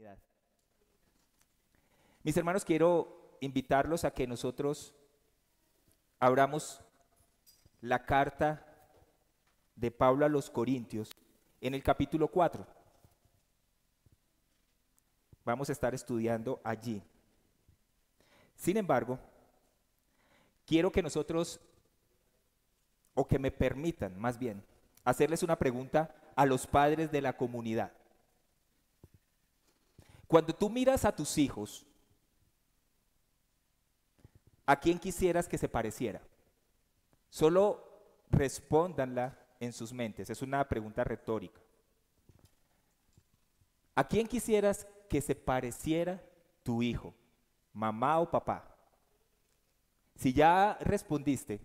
comunidad. Mis hermanos, quiero invitarlos a que nosotros abramos la carta de Pablo a los Corintios en el capítulo 4. Vamos a estar estudiando allí. Sin embargo, quiero que nosotros, o que me permitan más bien, hacerles una pregunta a los padres de la comunidad. Cuando tú miras a tus hijos, ¿a quién quisieras que se pareciera? Solo respóndanla en sus mentes, es una pregunta retórica. ¿A quién quisieras que se pareciera tu hijo, mamá o papá? Si ya respondiste,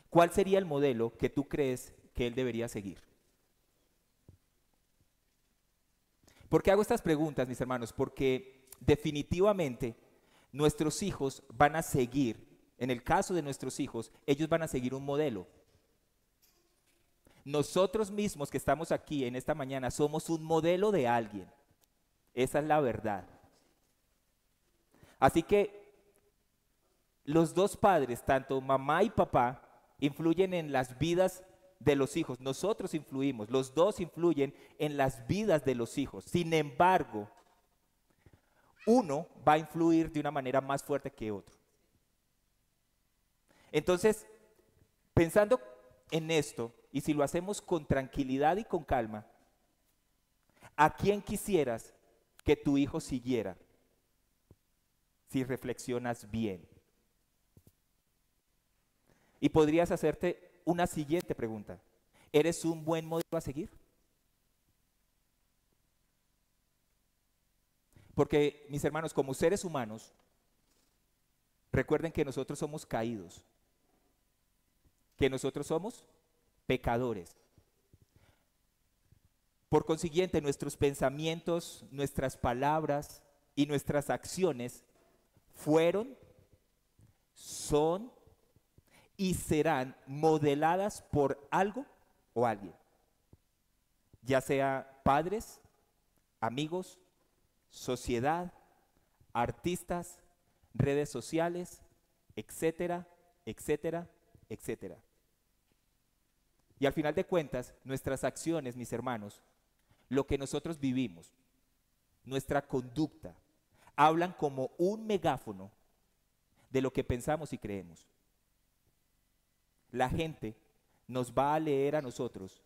¿cuál sería el modelo que tú crees que él debería seguir? ¿Por qué hago estas preguntas, mis hermanos? Porque definitivamente nuestros hijos van a seguir, en el caso de nuestros hijos, ellos van a seguir un modelo. Nosotros mismos que estamos aquí en esta mañana somos un modelo de alguien. Esa es la verdad. Así que los dos padres, tanto mamá y papá, influyen en las vidas de los hijos. Nosotros influimos, los dos influyen en las vidas de los hijos. Sin embargo, uno va a influir de una manera más fuerte que otro. Entonces, pensando en esto, y si lo hacemos con tranquilidad y con calma, ¿a quién quisieras que tu hijo siguiera? Si reflexionas bien. Y podrías hacerte una siguiente pregunta. ¿Eres un buen modelo a seguir? Porque, mis hermanos, como seres humanos, recuerden que nosotros somos caídos, que nosotros somos pecadores. Por consiguiente, nuestros pensamientos, nuestras palabras y nuestras acciones fueron, son y serán modeladas por algo o alguien, ya sea padres, amigos, sociedad, artistas, redes sociales, etcétera, etcétera, etcétera. Y al final de cuentas, nuestras acciones, mis hermanos, lo que nosotros vivimos, nuestra conducta, hablan como un megáfono de lo que pensamos y creemos. La gente nos va a leer a nosotros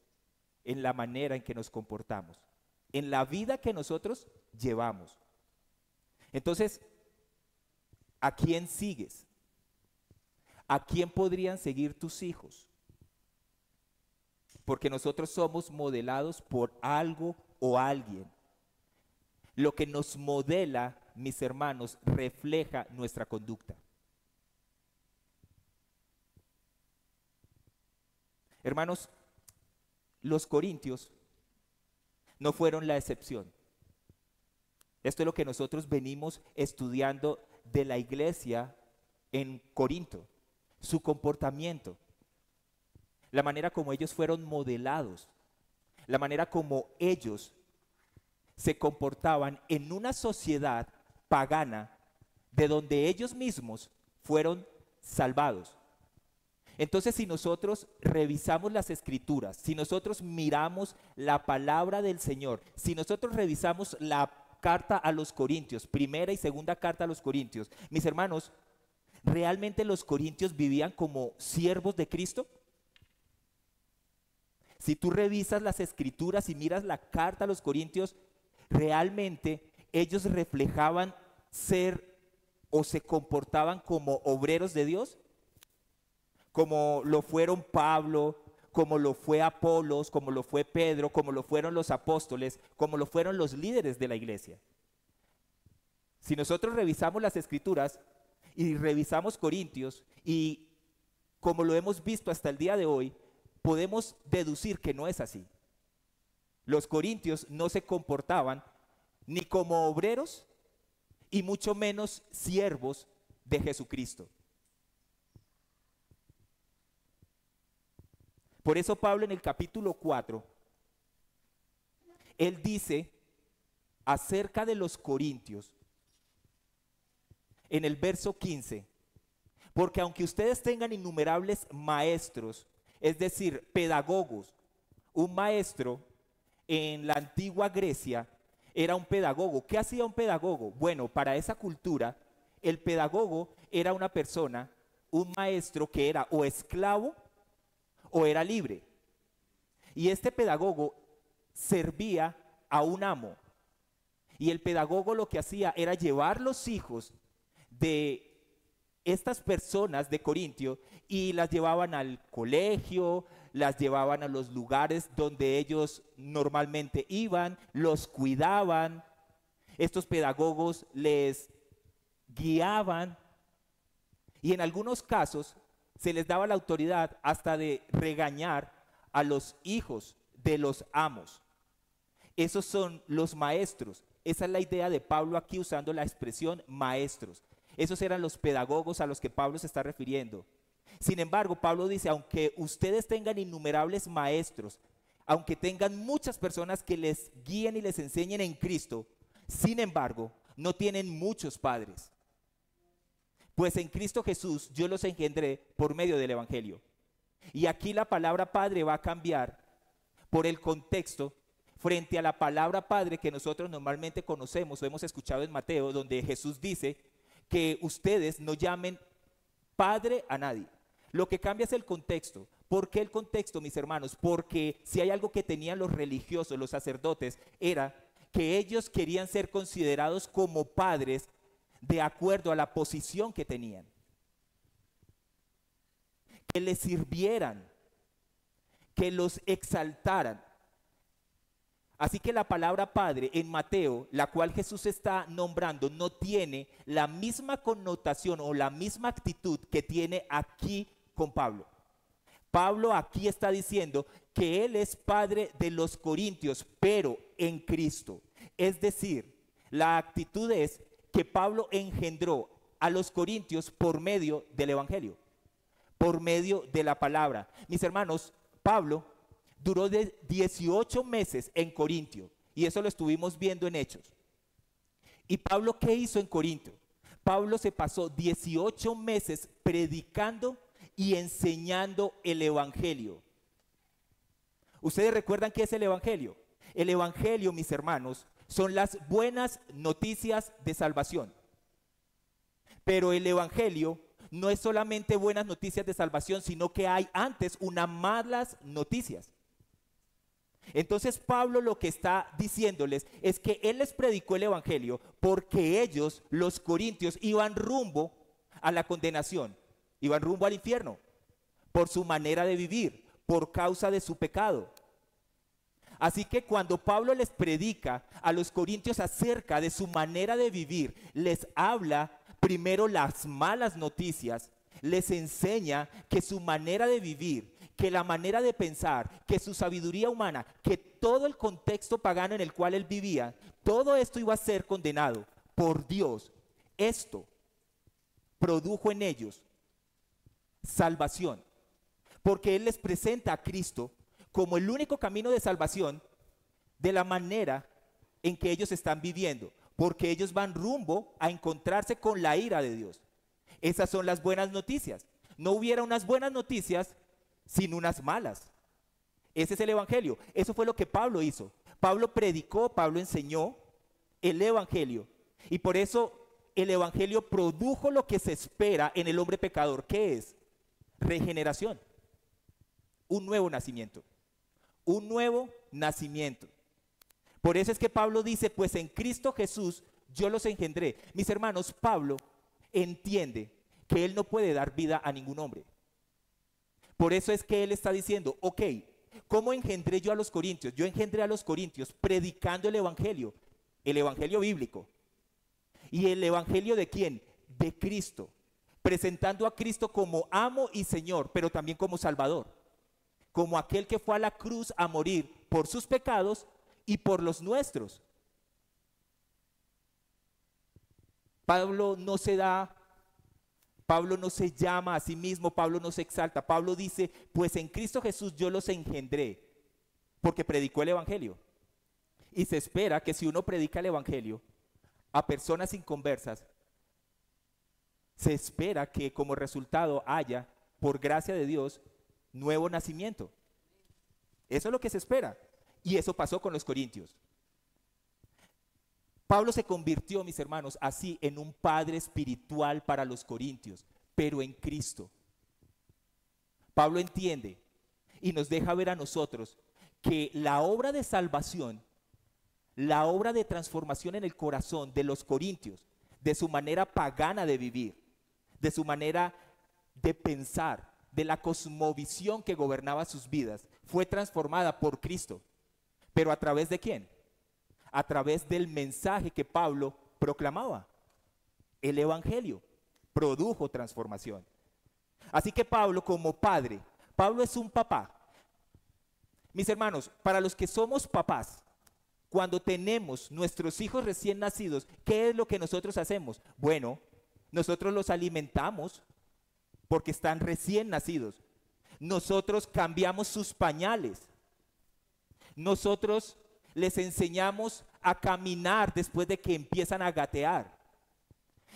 en la manera en que nos comportamos, en la vida que nosotros llevamos. Entonces, ¿a quién sigues? ¿A quién podrían seguir tus hijos? Porque nosotros somos modelados por algo o alguien. Lo que nos modela, mis hermanos, refleja nuestra conducta. Hermanos, los corintios no fueron la excepción. Esto es lo que nosotros venimos estudiando de la iglesia en Corinto, su comportamiento, la manera como ellos fueron modelados, la manera como ellos se comportaban en una sociedad pagana de donde ellos mismos fueron salvados. Entonces, si nosotros revisamos las escrituras, si nosotros miramos la palabra del Señor, si nosotros revisamos la carta a los Corintios, primera y segunda carta a los Corintios, mis hermanos, ¿realmente los corintios vivían como siervos de Cristo? Si tú revisas las escrituras y miras la carta a los Corintios, realmente ellos reflejaban ser o se comportaban como obreros de Dios, como lo fueron Pablo, como lo fue Apolos, como lo fue Pedro, como lo fueron los apóstoles, como lo fueron los líderes de la iglesia. Si nosotros revisamos las escrituras y revisamos Corintios y como lo hemos visto hasta el día de hoy, podemos deducir que no es así. Los corintios no se comportaban ni como obreros y mucho menos siervos de Jesucristo. Por eso Pablo en el capítulo 4, él dice acerca de los corintios en el verso 15, porque aunque ustedes tengan innumerables maestros, es decir, pedagogos, un maestro en la antigua Grecia era un pedagogo. ¿Qué hacía un pedagogo? Bueno, para esa cultura, el pedagogo era una persona, un maestro que era o esclavo o era libre. Y este pedagogo servía a un amo. Y el pedagogo lo que hacía era llevar los hijos de estas personas de Corintio y las llevaban al colegio, las llevaban a los lugares donde ellos normalmente iban, los cuidaban. Estos pedagogos les guiaban y en algunos casos se les daba la autoridad hasta de regañar a los hijos de los amos. Esos son los maestros. Esa es la idea de Pablo aquí usando la expresión maestros. Esos eran los pedagogos a los que Pablo se está refiriendo. Sin embargo, Pablo dice, aunque ustedes tengan innumerables maestros, aunque tengan muchas personas que les guíen y les enseñen en Cristo, sin embargo, no tienen muchos padres. Pues en Cristo Jesús yo los engendré por medio del Evangelio. Y aquí la palabra padre va a cambiar por el contexto frente a la palabra padre que nosotros normalmente conocemos o hemos escuchado en Mateo, donde Jesús dice que ustedes no llamen padre a nadie. Lo que cambia es el contexto. ¿Por qué el contexto, mis hermanos? Porque si hay algo que tenían los religiosos, los sacerdotes, era que ellos querían ser considerados como padres de acuerdo a la posición que tenían. Que les sirvieran, que los exaltaran. Así que la palabra padre en Mateo, la cual Jesús está nombrando, no tiene la misma connotación o la misma actitud que tiene aquí con Pablo. Pablo aquí está diciendo que él es padre de los corintios, pero en Cristo. Es decir, la actitud es que Pablo engendró a los corintios por medio del Evangelio, por medio de la palabra. Mis hermanos, Pablo duró de 18 meses en Corintio, y eso lo estuvimos viendo en Hechos. ¿Y Pablo qué hizo en Corintio? Pablo se pasó 18 meses predicando y enseñando el Evangelio. ¿Ustedes recuerdan qué es el Evangelio? El Evangelio, mis hermanos, son las buenas noticias de salvación. Pero el Evangelio no es solamente buenas noticias de salvación, sino que hay antes unas malas noticias. Entonces Pablo lo que está diciéndoles es que él les predicó el Evangelio porque ellos, los corintios, iban rumbo a la condenación, iban rumbo al infierno por su manera de vivir, por causa de su pecado. Así que cuando Pablo les predica a los corintios acerca de su manera de vivir, les habla primero las malas noticias, les enseña que su manera de vivir, que la manera de pensar, que su sabiduría humana, que todo el contexto pagano en el cual él vivía, todo esto iba a ser condenado por Dios. Esto produjo en ellos salvación, porque él les presenta a Cristo como el único camino de salvación de la manera en que ellos están viviendo, porque ellos van rumbo a encontrarse con la ira de Dios. Esas son las buenas noticias. No hubiera unas buenas noticias sin unas malas. Ese es el Evangelio. Eso fue lo que Pablo hizo. Pablo predicó, Pablo enseñó el Evangelio. Y por eso el Evangelio produjo lo que se espera en el hombre pecador. ¿Qué es? Regeneración. Un nuevo nacimiento. Un nuevo nacimiento. Por eso es que Pablo dice, pues en Cristo Jesús yo los engendré. Mis hermanos, Pablo entiende que él no puede dar vida a ningún hombre. Por eso es que él está diciendo, ok, ¿cómo engendré yo a los corintios? Yo engendré a los corintios predicando el Evangelio bíblico. ¿Y el Evangelio de quién? De Cristo. Presentando a Cristo como amo y Señor, pero también como Salvador. Como aquel que fue a la cruz a morir por sus pecados y por los nuestros. Pablo no se llama a sí mismo, Pablo no se exalta. Pablo dice, pues en Cristo Jesús yo los engendré, porque predicó el Evangelio. Y se espera que si uno predica el evangelio a personas inconversas, se espera que como resultado haya, por gracia de Dios, nuevo nacimiento. Eso es lo que se espera. Y eso pasó con los corintios. Pablo se convirtió, mis hermanos, así en un padre espiritual para los corintios, pero en Cristo. Pablo entiende y nos deja ver a nosotros que la obra de salvación, la obra de transformación en el corazón de los corintios, de su manera pagana de vivir, de su manera de pensar, de la cosmovisión que gobernaba sus vidas, fue transformada por Cristo. ¿Pero a través de quién? A través del mensaje que Pablo proclamaba. El evangelio produjo transformación. Así que Pablo, como padre, Pablo es un papá. Mis hermanos, para los que somos papás, cuando tenemos nuestros hijos recién nacidos, ¿qué es lo que nosotros hacemos? Bueno, nosotros los alimentamos porque están recién nacidos. Nosotros cambiamos sus pañales. Nosotros les enseñamos a caminar después de que empiezan a gatear.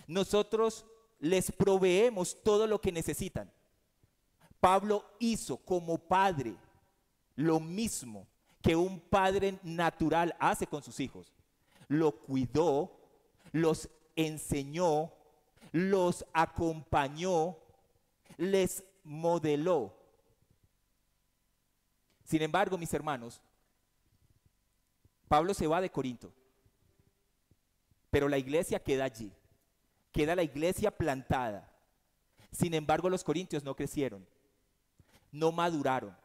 Nosotros les proveemos todo lo que necesitan. Pablo hizo como padre lo mismo que un padre natural hace con sus hijos. Lo cuidó, los enseñó, los acompañó, les modeló. Sin embargo, mis hermanos, Pablo se va de Corinto, pero la iglesia queda allí, queda la iglesia plantada. Sin embargo, los corintios no crecieron, no maduraron.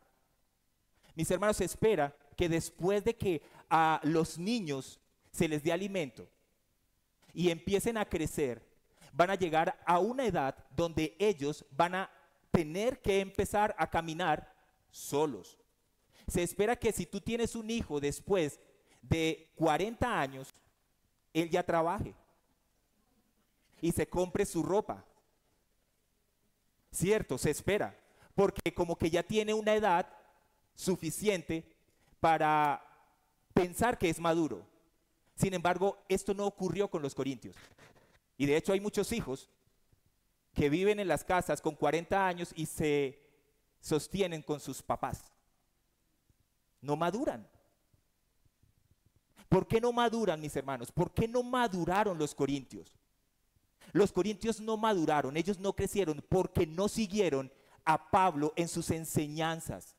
Mis hermanos, se espera que después de que a los niños se les dé alimento y empiecen a crecer, van a llegar a una edad donde ellos van a tener que empezar a caminar solos. Se espera que si tú tienes un hijo después de 40 años, él ya trabaje y se compre su ropa. Cierto, se espera, porque como que ya tiene una edad suficiente para pensar que es maduro. Sin embargo, esto no ocurrió con los corintios. Y de hecho hay muchos hijos que viven en las casas con 40 años y se sostienen con sus papás. No maduran. ¿Por qué no maduran, mis hermanos? ¿Por qué no maduraron los corintios? Los corintios no maduraron, ellos no crecieron porque no siguieron a Pablo en sus enseñanzas,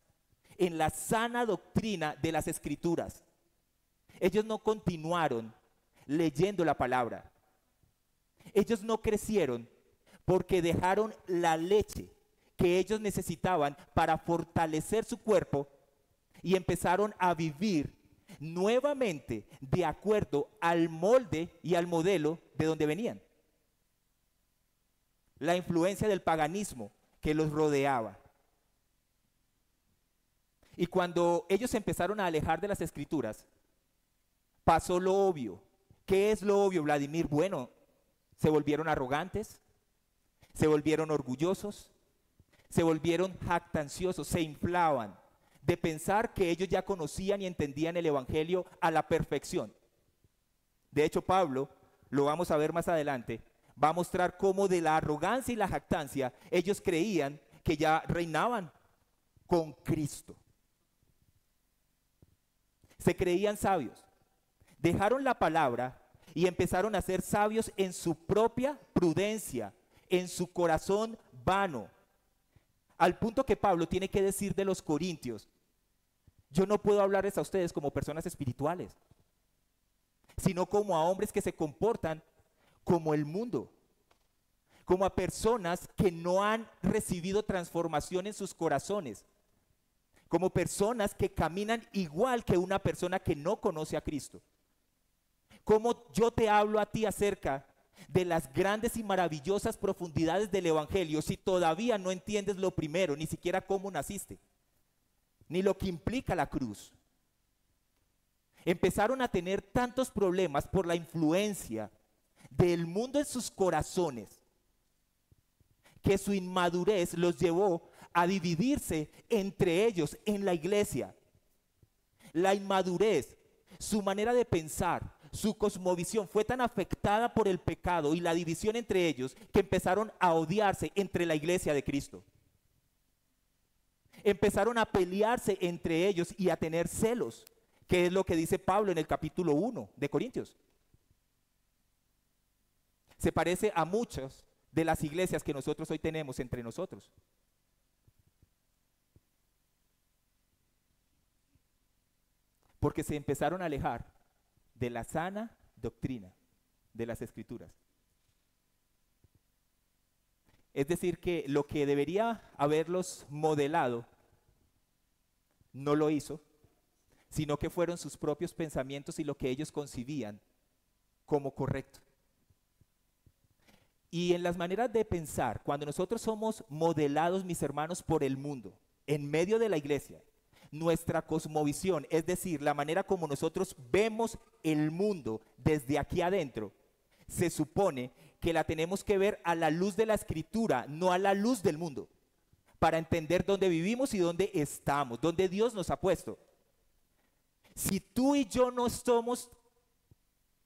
en la sana doctrina de las Escrituras. Ellos no continuaron leyendo la palabra. Ellos no crecieron porque dejaron la leche que ellos necesitaban para fortalecer su cuerpo y empezaron a vivir nuevamente de acuerdo al molde y al modelo de donde venían. La influencia del paganismo que los rodeaba. Y cuando ellos empezaron a alejar de las Escrituras, pasó lo obvio. ¿Qué es lo obvio, Vladimir? Bueno, se volvieron arrogantes, se volvieron orgullosos, se volvieron jactanciosos, se inflaban de pensar que ellos ya conocían y entendían el evangelio a la perfección. De hecho, Pablo, lo vamos a ver más adelante, va a mostrar cómo de la arrogancia y la jactancia ellos creían que ya reinaban con Cristo. Se creían sabios, dejaron la palabra y empezaron a ser sabios en su propia prudencia, en su corazón vano. Al punto que Pablo tiene que decir de los corintios: yo no puedo hablarles a ustedes como personas espirituales, sino como a hombres que se comportan como el mundo, como a personas que no han recibido transformación en sus corazones, como personas que caminan igual que una persona que no conoce a Cristo. Como yo te hablo a ti acerca de las grandes y maravillosas profundidades del evangelio si todavía no entiendes lo primero, ni siquiera cómo naciste, ni lo que implica la cruz? Empezaron a tener tantos problemas por la influencia del mundo en sus corazones que su inmadurez los llevó a dividirse entre ellos en la iglesia. La inmadurez, Su manera de pensar, su cosmovisión fue tan afectada por el pecado y la división entre ellos que empezaron a odiarse entre la iglesia de Cristo. Empezaron a pelearse entre ellos y a tener celos, que es lo que dice Pablo en el capítulo 1 de Corintios. Se parece a muchas de las iglesias que nosotros hoy tenemos entre nosotros. Porque se empezaron a alejar de la sana doctrina de las Escrituras. Es decir, que lo que debería haberlos modelado no lo hizo, sino que fueron sus propios pensamientos y lo que ellos concibían como correcto. Y en las maneras de pensar, cuando nosotros somos modelados, mis hermanos, por el mundo, en medio de la iglesia, nuestra cosmovisión, es decir, la manera como nosotros vemos el mundo desde aquí adentro, se supone que la tenemos que ver a la luz de la Escritura, no a la luz del mundo, para entender dónde vivimos y dónde estamos, dónde Dios nos ha puesto. Si tú y yo no somos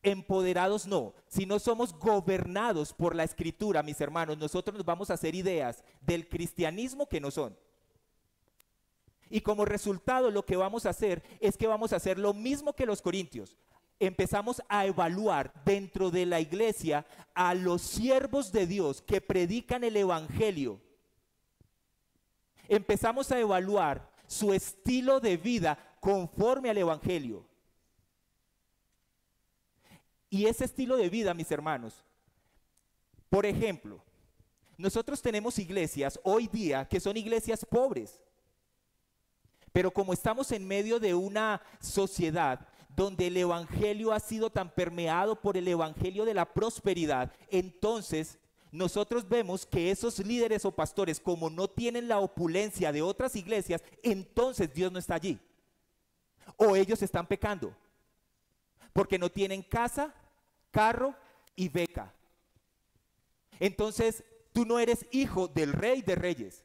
empoderados, no, si no somos gobernados por la Escritura, mis hermanos, nosotros nos vamos a hacer ideas del cristianismo que no son. Y como resultado lo que vamos a hacer es que vamos a hacer lo mismo que los corintios. Empezamos a evaluar dentro de la iglesia a los siervos de Dios que predican el evangelio. Empezamos a evaluar su estilo de vida conforme al evangelio. Y ese estilo de vida, mis hermanos, por ejemplo, nosotros tenemos iglesias hoy día que son iglesias pobres. Pero como estamos en medio de una sociedad donde el evangelio ha sido tan permeado por el evangelio de la prosperidad, entonces nosotros vemos que esos líderes o pastores, como no tienen la opulencia de otras iglesias, entonces Dios no está allí. O ellos están pecando, porque no tienen casa, carro y beca. Entonces tú no eres hijo del Rey de Reyes.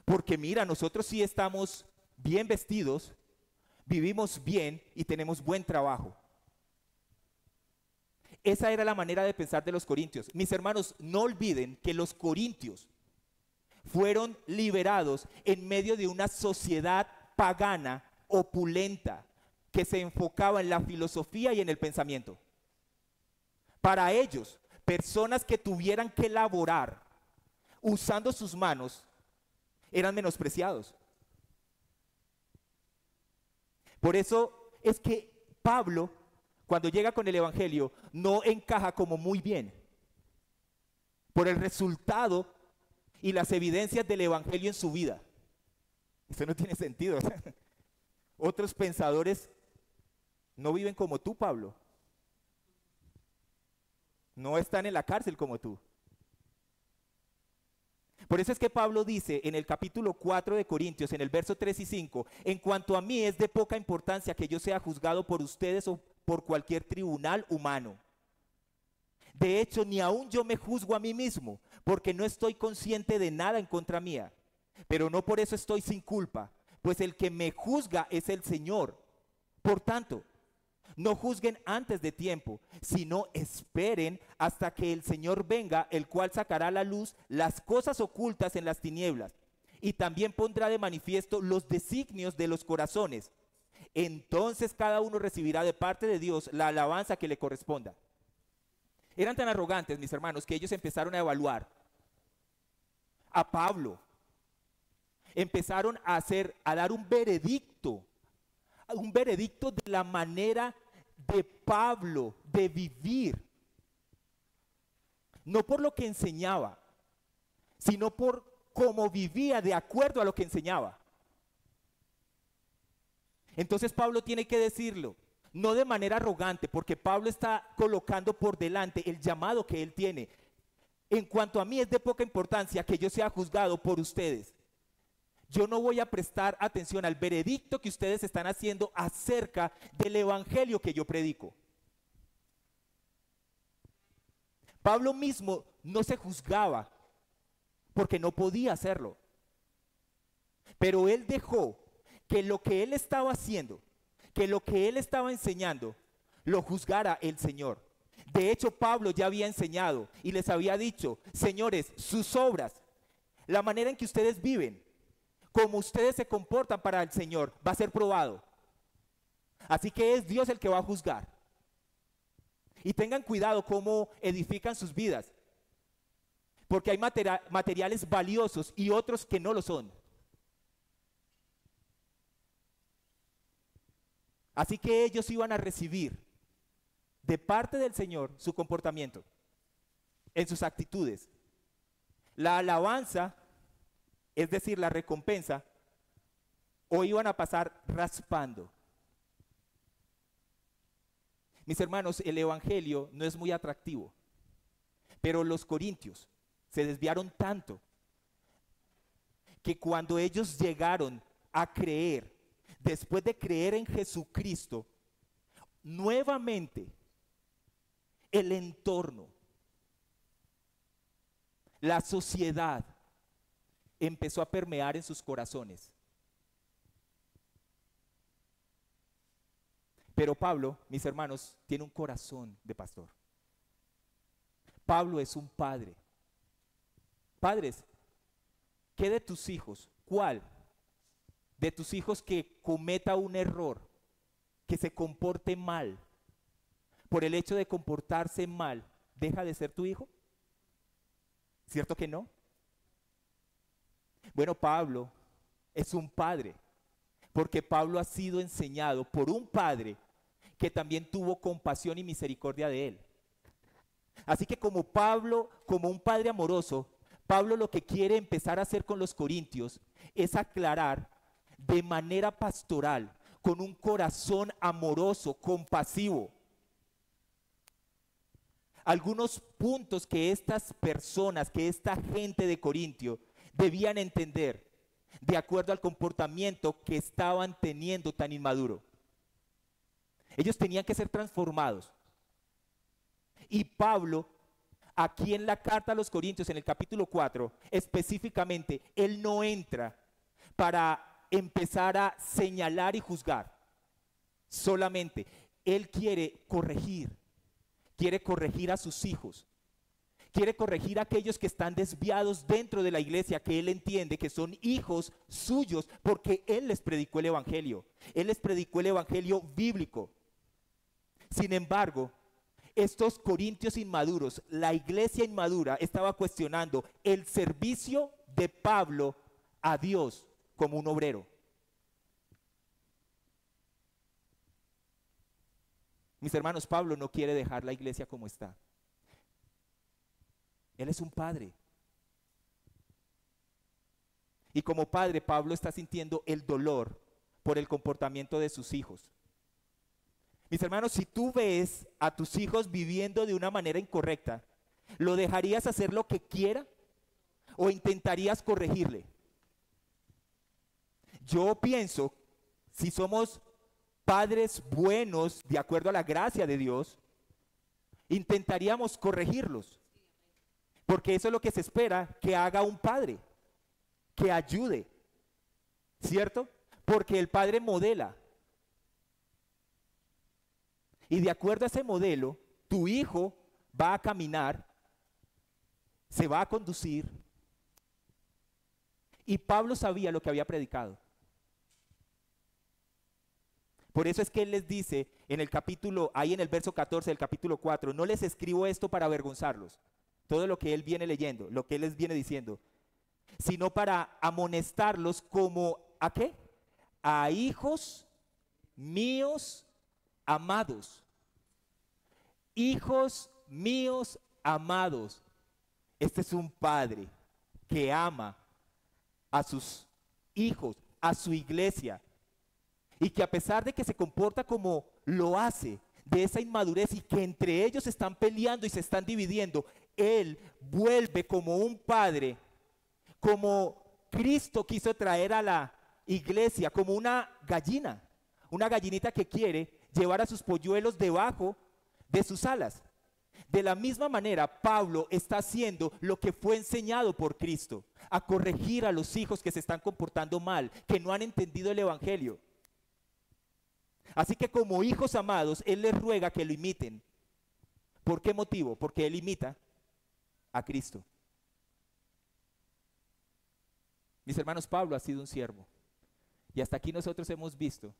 Porque mira, nosotros sí estamos bien vestidos, vivimos bien y tenemos buen trabajo. Esa era la manera de pensar de los corintios. Mis hermanos, no olviden que los corintios fueron liberados en medio de una sociedad pagana, opulenta, que se enfocaba en la filosofía y en el pensamiento. Para ellos, personas que tuvieran que laborar usando sus manos, eran menospreciados. Por eso es que Pablo, cuando llega con el evangelio, no encaja como muy bien. Por el resultado y las evidencias del evangelio en su vida. Eso no tiene sentido. Otros pensadores no viven como tú, Pablo. No están en la cárcel como tú. Por eso es que Pablo dice en el capítulo 4 de Corintios, en el verso 3 y 5, en cuanto a mí es de poca importancia que yo sea juzgado por ustedes o por cualquier tribunal humano. De hecho, ni aún yo me juzgo a mí mismo, porque no estoy consciente de nada en contra mía. Pero no por eso estoy sin culpa, pues el que me juzga es el Señor. Por tanto, no juzguen antes de tiempo, sino esperen hasta que el Señor venga, el cual sacará a la luz las cosas ocultas en las tinieblas, y también pondrá de manifiesto los designios de los corazones. Entonces cada uno recibirá de parte de Dios la alabanza que le corresponda. Eran tan arrogantes, mis hermanos, que ellos empezaron a evaluar a Pablo. Empezaron a dar un veredicto de la manera de Pablo de vivir, no por lo que enseñaba, sino por cómo vivía de acuerdo a lo que enseñaba. Entonces Pablo tiene que decirlo, no de manera arrogante, porque Pablo está colocando por delante el llamado que él tiene. En cuanto a mí es de poca importancia que yo sea juzgado por ustedes. Yo no voy a prestar atención al veredicto que ustedes están haciendo acerca del evangelio que yo predico. Pablo mismo no se juzgaba porque no podía hacerlo. Pero él dejó que lo que él estaba haciendo, que lo que él estaba enseñando, lo juzgara el Señor. De hecho, Pablo ya había enseñado y les había dicho: señores, sus obras, la manera en que ustedes viven, como ustedes se comportan para el Señor, va a ser probado. Así que es Dios el que va a juzgar. Y tengan cuidado cómo edifican sus vidas, porque hay materiales valiosos y otros que no lo son. Así que ellos iban a recibir de parte del Señor su comportamiento, en sus actitudes. La alabanza, es decir, la recompensa, o iban a pasar raspando. Mis hermanos, el evangelio no es muy atractivo, pero los corintios se desviaron tanto que cuando ellos llegaron a creer, después de creer en Jesucristo, nuevamente el entorno, la sociedad empezó a permear en sus corazones. Pero Pablo, mis hermanos, tiene un corazón de pastor. Pablo es un padre. Padres, ¿qué de tus hijos? ¿Cuál de tus hijos que cometa un error, que se comporte mal, por el hecho de comportarse mal, deja de ser tu hijo? ¿Cierto que no? Bueno, Pablo es un padre, porque Pablo ha sido enseñado por un padre que también tuvo compasión y misericordia de él. Así que como Pablo, como un padre amoroso, Pablo lo que quiere empezar a hacer con los corintios es aclarar de manera pastoral, con un corazón amoroso, compasivo, algunos puntos que estas personas, que esta gente de Corintio debían entender de acuerdo al comportamiento que estaban teniendo tan inmaduro. Ellos tenían que ser transformados. Y Pablo, aquí en la carta a los Corintios, en el capítulo 4, específicamente, él no entra para empezar a señalar y juzgar. Solamente, él quiere corregir a sus hijos. Quiere corregir a aquellos que están desviados dentro de la iglesia, que él entiende que son hijos suyos, porque él les predicó el evangelio. Él les predicó el evangelio bíblico. Sin embargo, estos corintios inmaduros, la iglesia inmadura, estaba cuestionando el servicio de Pablo a Dios como un obrero. Mis hermanos, Pablo no quiere dejar la iglesia como está. Él es un padre. Y como padre, Pablo está sintiendo el dolor por el comportamiento de sus hijos. Mis hermanos, si tú ves a tus hijos viviendo de una manera incorrecta, ¿lo dejarías hacer lo que quiera o intentarías corregirle? Yo pienso, si somos padres buenos, de acuerdo a la gracia de Dios, intentaríamos corregirlos. Porque eso es lo que se espera que haga un padre, que ayude, ¿cierto? Porque el padre modela. Y de acuerdo a ese modelo, tu hijo va a caminar, se va a conducir. Y Pablo sabía lo que había predicado. Por eso es que él les dice en el capítulo, ahí en el verso 14 del capítulo 4, no les escribo esto para avergonzarlos. Todo lo que él viene leyendo, lo que él les viene diciendo, sino para amonestarlos como, ¿a qué? A hijos míos amados. Hijos míos amados. Este es un padre que ama a sus hijos, a su iglesia, y que a pesar de que se comporta como lo hace, de esa inmadurez y que entre ellos están peleando y se están dividiendo, él vuelve como un padre, como Cristo quiso traer a la iglesia, como una gallinita que quiere llevar a sus polluelos debajo de sus alas. de la misma manera, Pablo está haciendo lo que fue enseñado por Cristo, a corregir a los hijos que se están comportando mal, que no han entendido el evangelio. Así que como hijos amados, él les ruega que lo imiten. ¿Por qué motivo? Porque él imita a Cristo. Mis hermanos, Pablo ha sido un siervo. Y hasta aquí nosotros hemos visto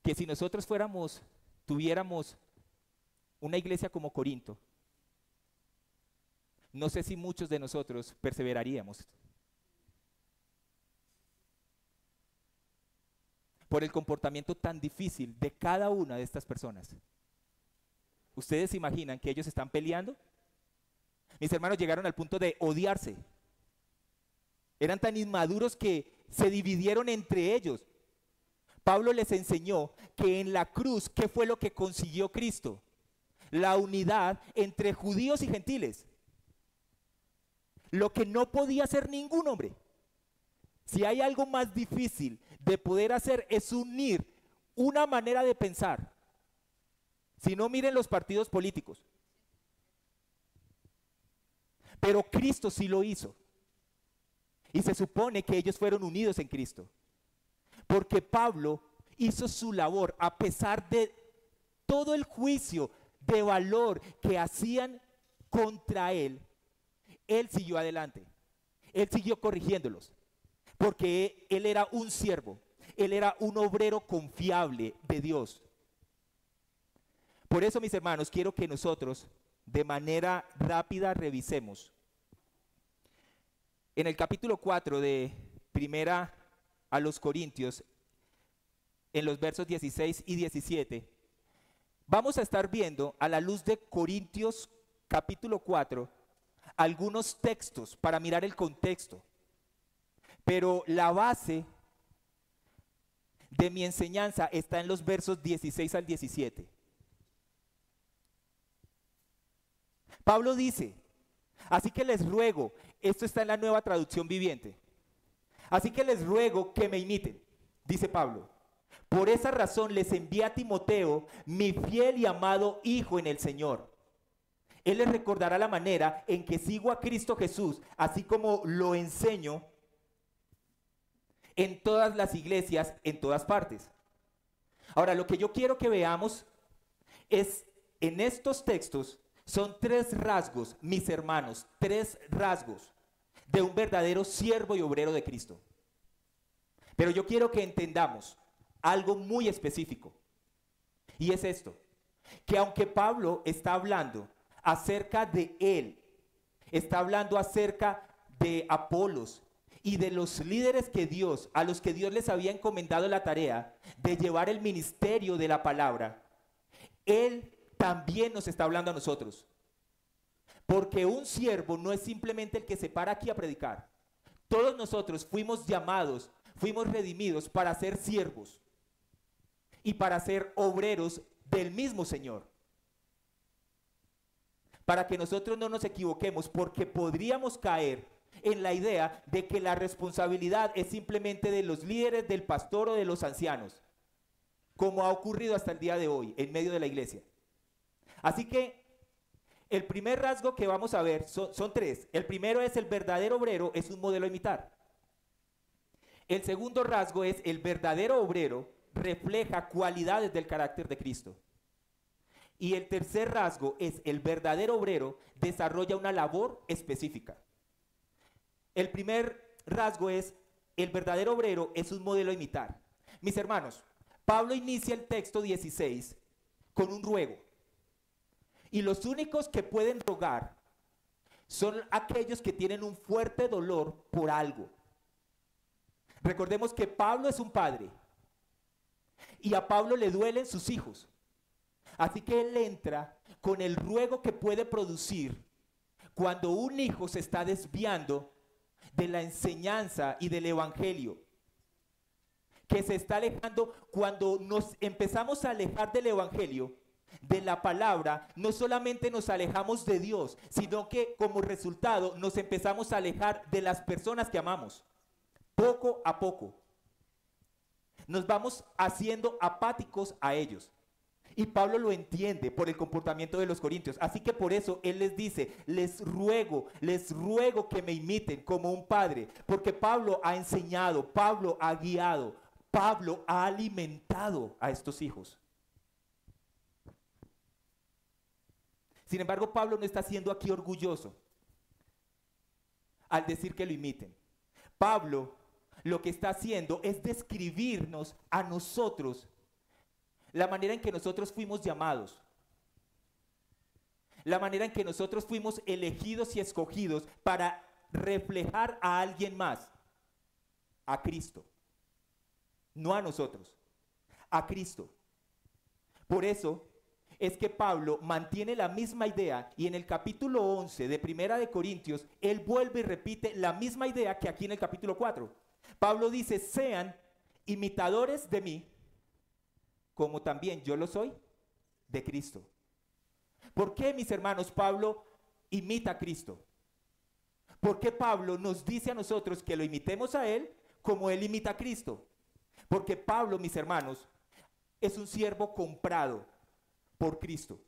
que si nosotros tuviéramos una iglesia como Corinto, no sé si muchos de nosotros perseveraríamos por el comportamiento tan difícil de cada una de estas personas. ¿Ustedes se imaginan que ellos están peleando? Mis hermanos llegaron al punto de odiarse. Eran tan inmaduros que se dividieron entre ellos. Pablo les enseñó que en la cruz, ¿qué fue lo que consiguió Cristo? La unidad entre judíos y gentiles. Lo que no podía hacer ningún hombre. Si hay algo más difícil de poder hacer es unir una manera de pensar. Si no, miren los partidos políticos. Pero Cristo sí lo hizo. Y se supone que ellos fueron unidos en Cristo. Porque Pablo hizo su labor a pesar de todo el juicio de valor que hacían contra él. Él siguió adelante. Él siguió corrigiéndolos. Porque él era un siervo. Él era un obrero confiable de Dios. Por eso, mis hermanos, quiero que nosotros de manera rápida revisemos. En el capítulo 4 de Primera a los Corintios, en los versos 16 y 17, vamos a estar viendo a la luz de Corintios capítulo 4 algunos textos para mirar el contexto. Pero la base de mi enseñanza está en los versos 16 al 17. Pablo dice, así que les ruego, esto está en la Nueva Traducción Viviente, así que les ruego que me imiten, dice Pablo. Por esa razón les envía a Timoteo, mi fiel y amado hijo en el Señor. Él les recordará la manera en que sigo a Cristo Jesús, así como lo enseño en todas las iglesias, en todas partes. Ahora, lo que yo quiero que veamos es, en estos textos, son 3 rasgos, mis hermanos, 3 rasgos de un verdadero siervo y obrero de Cristo. Pero yo quiero que entendamos algo muy específico. Y es esto, que aunque Pablo está hablando acerca de él, está hablando acerca de Apolos y de los líderes a los que Dios les había encomendado la tarea de llevar el ministerio de la palabra, él también nos está hablando a nosotros. Porque un siervo no es simplemente el que se para aquí a predicar. Todos nosotros fuimos llamados, fuimos redimidos para ser siervos y para ser obreros del mismo Señor. Para que nosotros no nos equivoquemos, porque podríamos caer en la idea de que la responsabilidad es simplemente de los líderes, del pastor o de los ancianos, como ha ocurrido hasta el día de hoy en medio de la iglesia. Así que el primer rasgo que vamos a ver son 3. El primero es el verdadero obrero es un modelo a imitar. El segundo rasgo es el verdadero obrero refleja cualidades del carácter de Cristo. Y el tercer rasgo es el verdadero obrero desarrolla una labor específica. El primer rasgo es el verdadero obrero es un modelo a imitar. Mis hermanos, Pablo inicia el texto 16 con un ruego. Y los únicos que pueden rogar son aquellos que tienen un fuerte dolor por algo. Recordemos que Pablo es un padre y a Pablo le duelen sus hijos. Así que él entra con el ruego que puede producir cuando un hijo se está desviando de la enseñanza y del evangelio. Que se está alejando, cuando nos empezamos a alejar del evangelio, de la palabra, no solamente nos alejamos de Dios, sino que como resultado nos empezamos a alejar de las personas que amamos. Poco a poco nos vamos haciendo apáticos a ellos. Y Pablo lo entiende por el comportamiento de los corintios. Así que por eso él les dice, les ruego que me imiten como un padre. Porque Pablo ha enseñado, Pablo ha guiado, Pablo ha alimentado a estos hijos. Sin embargo, Pablo no está siendo aquí orgulloso al decir que lo imiten. Pablo lo que está haciendo es describirnos a nosotros la manera en que nosotros fuimos llamados, la manera en que nosotros fuimos elegidos y escogidos para reflejar a alguien más, a Cristo, no a nosotros, a Cristo. Por eso es que Pablo mantiene la misma idea y en el capítulo 11 de Primera de Corintios, él vuelve y repite la misma idea que aquí en el capítulo 4. Pablo dice, sean imitadores de mí, como también yo lo soy de Cristo. ¿Por qué, mis hermanos, Pablo imita a Cristo? ¿Por qué Pablo nos dice a nosotros que lo imitemos a él como él imita a Cristo? Porque Pablo, mis hermanos, es un siervo comprado por Cristo.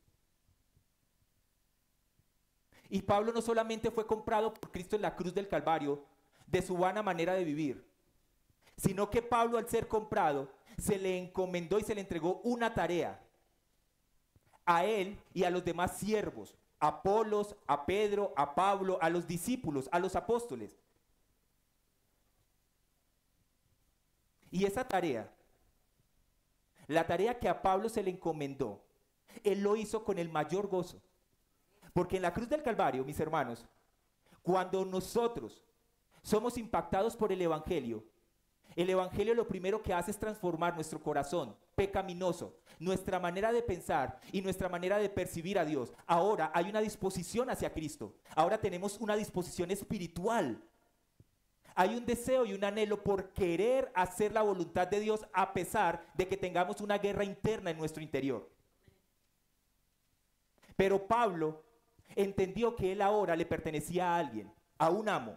Y Pablo no solamente fue comprado por Cristo en la cruz del Calvario de su vana manera de vivir, sino que Pablo, al ser comprado, se le encomendó y se le entregó una tarea a él y a los demás siervos, a Apolos, a Pedro, a Pablo, a los discípulos, a los apóstoles. Y esa tarea, la tarea que a Pablo se le encomendó, él lo hizo con el mayor gozo. Porque en la cruz del Calvario, mis hermanos, cuando nosotros somos impactados por el Evangelio lo primero que hace es transformar nuestro corazón pecaminoso, nuestra manera de pensar y nuestra manera de percibir a Dios. Ahora hay una disposición hacia Cristo. Ahora tenemos una disposición espiritual. Hay un deseo y un anhelo por querer hacer la voluntad de Dios a pesar de que tengamos una guerra interna en nuestro interior. Pero Pablo entendió que él ahora le pertenecía a alguien, a un amo.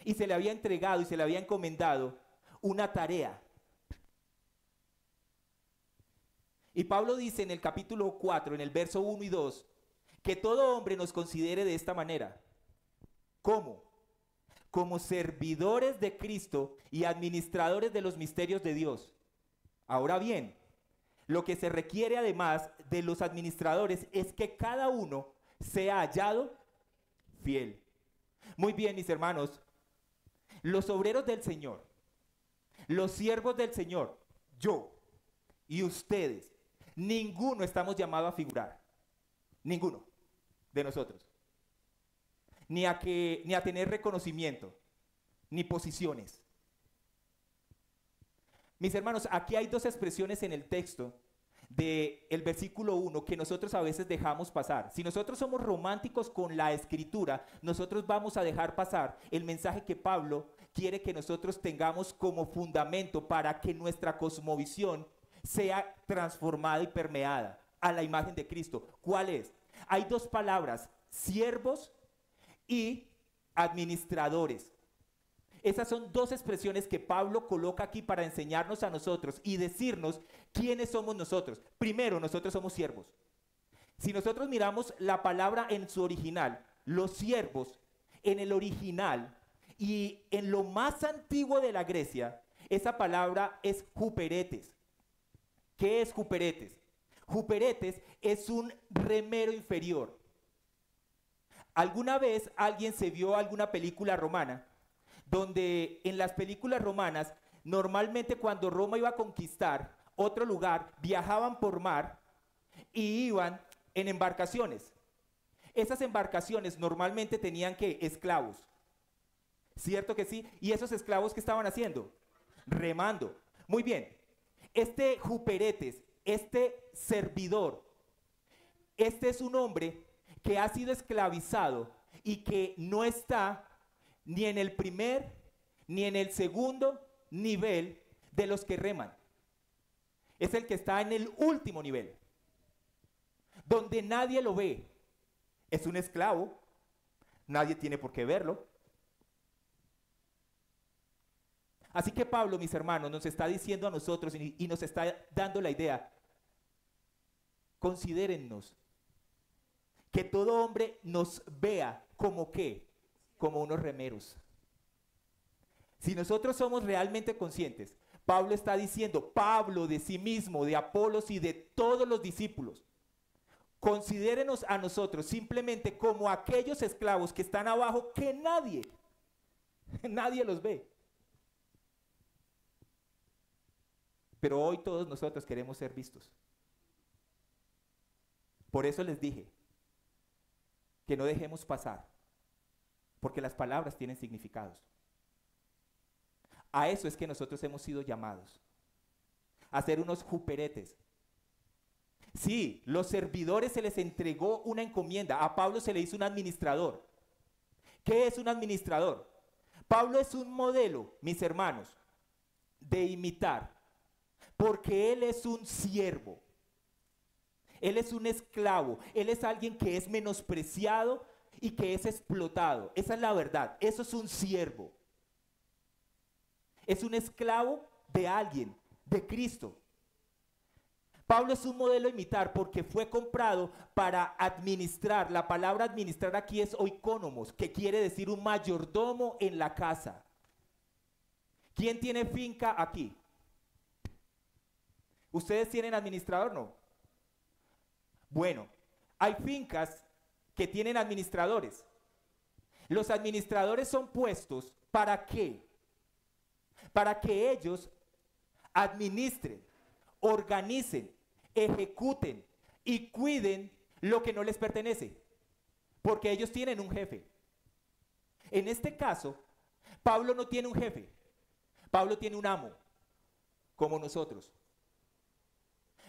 Y se le había entregado y se le había encomendado una tarea. Y Pablo dice en el capítulo 4, en el verso 1 y 2, que todo hombre nos considere de esta manera. ¿Cómo? Como servidores de Cristo y administradores de los misterios de Dios. Ahora bien, lo que se requiere además de los administradores es que cada uno sea hallado fiel. Muy bien, mis hermanos. Los obreros del Señor, los siervos del Señor, yo y ustedes, ninguno estamos llamados a figurar, ninguno de nosotros, ni a tener reconocimiento, ni posiciones. Mis hermanos, aquí hay dos expresiones en el texto del versículo 1 que nosotros a veces dejamos pasar. Si nosotros somos románticos con la escritura, nosotros vamos a dejar pasar el mensaje que Pablo quiere que nosotros tengamos como fundamento para que nuestra cosmovisión sea transformada y permeada a la imagen de Cristo. ¿Cuál es? Hay dos palabras, siervos y administradores. Esas son dos expresiones que Pablo coloca aquí para enseñarnos a nosotros y decirnos quiénes somos nosotros. Primero, nosotros somos siervos. Si nosotros miramos la palabra en su original, los siervos, en el original y en lo más antiguo de la Grecia, esa palabra es juperetes. ¿Qué es juperetes? Juperetes es un remero inferior. ¿Alguna vez alguien se vio alguna película romana? Donde en las películas romanas, normalmente cuando Roma iba a conquistar otro lugar, viajaban por mar y iban en embarcaciones. Esas embarcaciones normalmente tenían ¿qué? Esclavos. ¿Cierto que sí? ¿Y esos esclavos qué estaban haciendo? Remando. Muy bien. Este juperetes, este servidor, este es un hombre que ha sido esclavizado y que no está ni en el primer, ni en el segundo nivel de los que reman. Es el que está en el último nivel, donde nadie lo ve. Es un esclavo, nadie tiene por qué verlo. Así que Pablo, mis hermanos, nos está diciendo a nosotros y nos está dando la idea considérennos, que todo hombre nos vea como qué, como unos remeros. Si nosotros somos realmente conscientes, Pablo está diciendo, Pablo de sí mismo, de Apolos y de todos los discípulos, considérenos a nosotros simplemente como aquellos esclavos que están abajo que nadie los ve. Pero hoy todos nosotros queremos ser vistos. Por eso les dije que no dejemos pasar, porque las palabras tienen significados. A eso es que nosotros hemos sido llamados, a ser unos juperetes. Sí, los servidores se les entregó una encomienda, a Pablo se le hizo un administrador. ¿Qué es un administrador? Pablo es un modelo, mis hermanos, de imitar, porque él es un siervo. Él es un esclavo, él es alguien que es menospreciado y que es explotado. Esa es la verdad, eso es un siervo. Es un esclavo de alguien, de Cristo. Pablo es un modelo a imitar porque fue comprado para administrar. La palabra administrar aquí es oikónomos, que quiere decir un mayordomo en la casa. ¿Quién tiene finca aquí? ¿Ustedes tienen administrador? No. Bueno, hay fincas que tienen administradores. Los administradores son puestos ¿para qué? Para que ellos administren, organicen, ejecuten y cuiden lo que no les pertenece, porque ellos tienen un jefe. En este caso, Pablo no tiene un jefe, Pablo tiene un amo, como nosotros.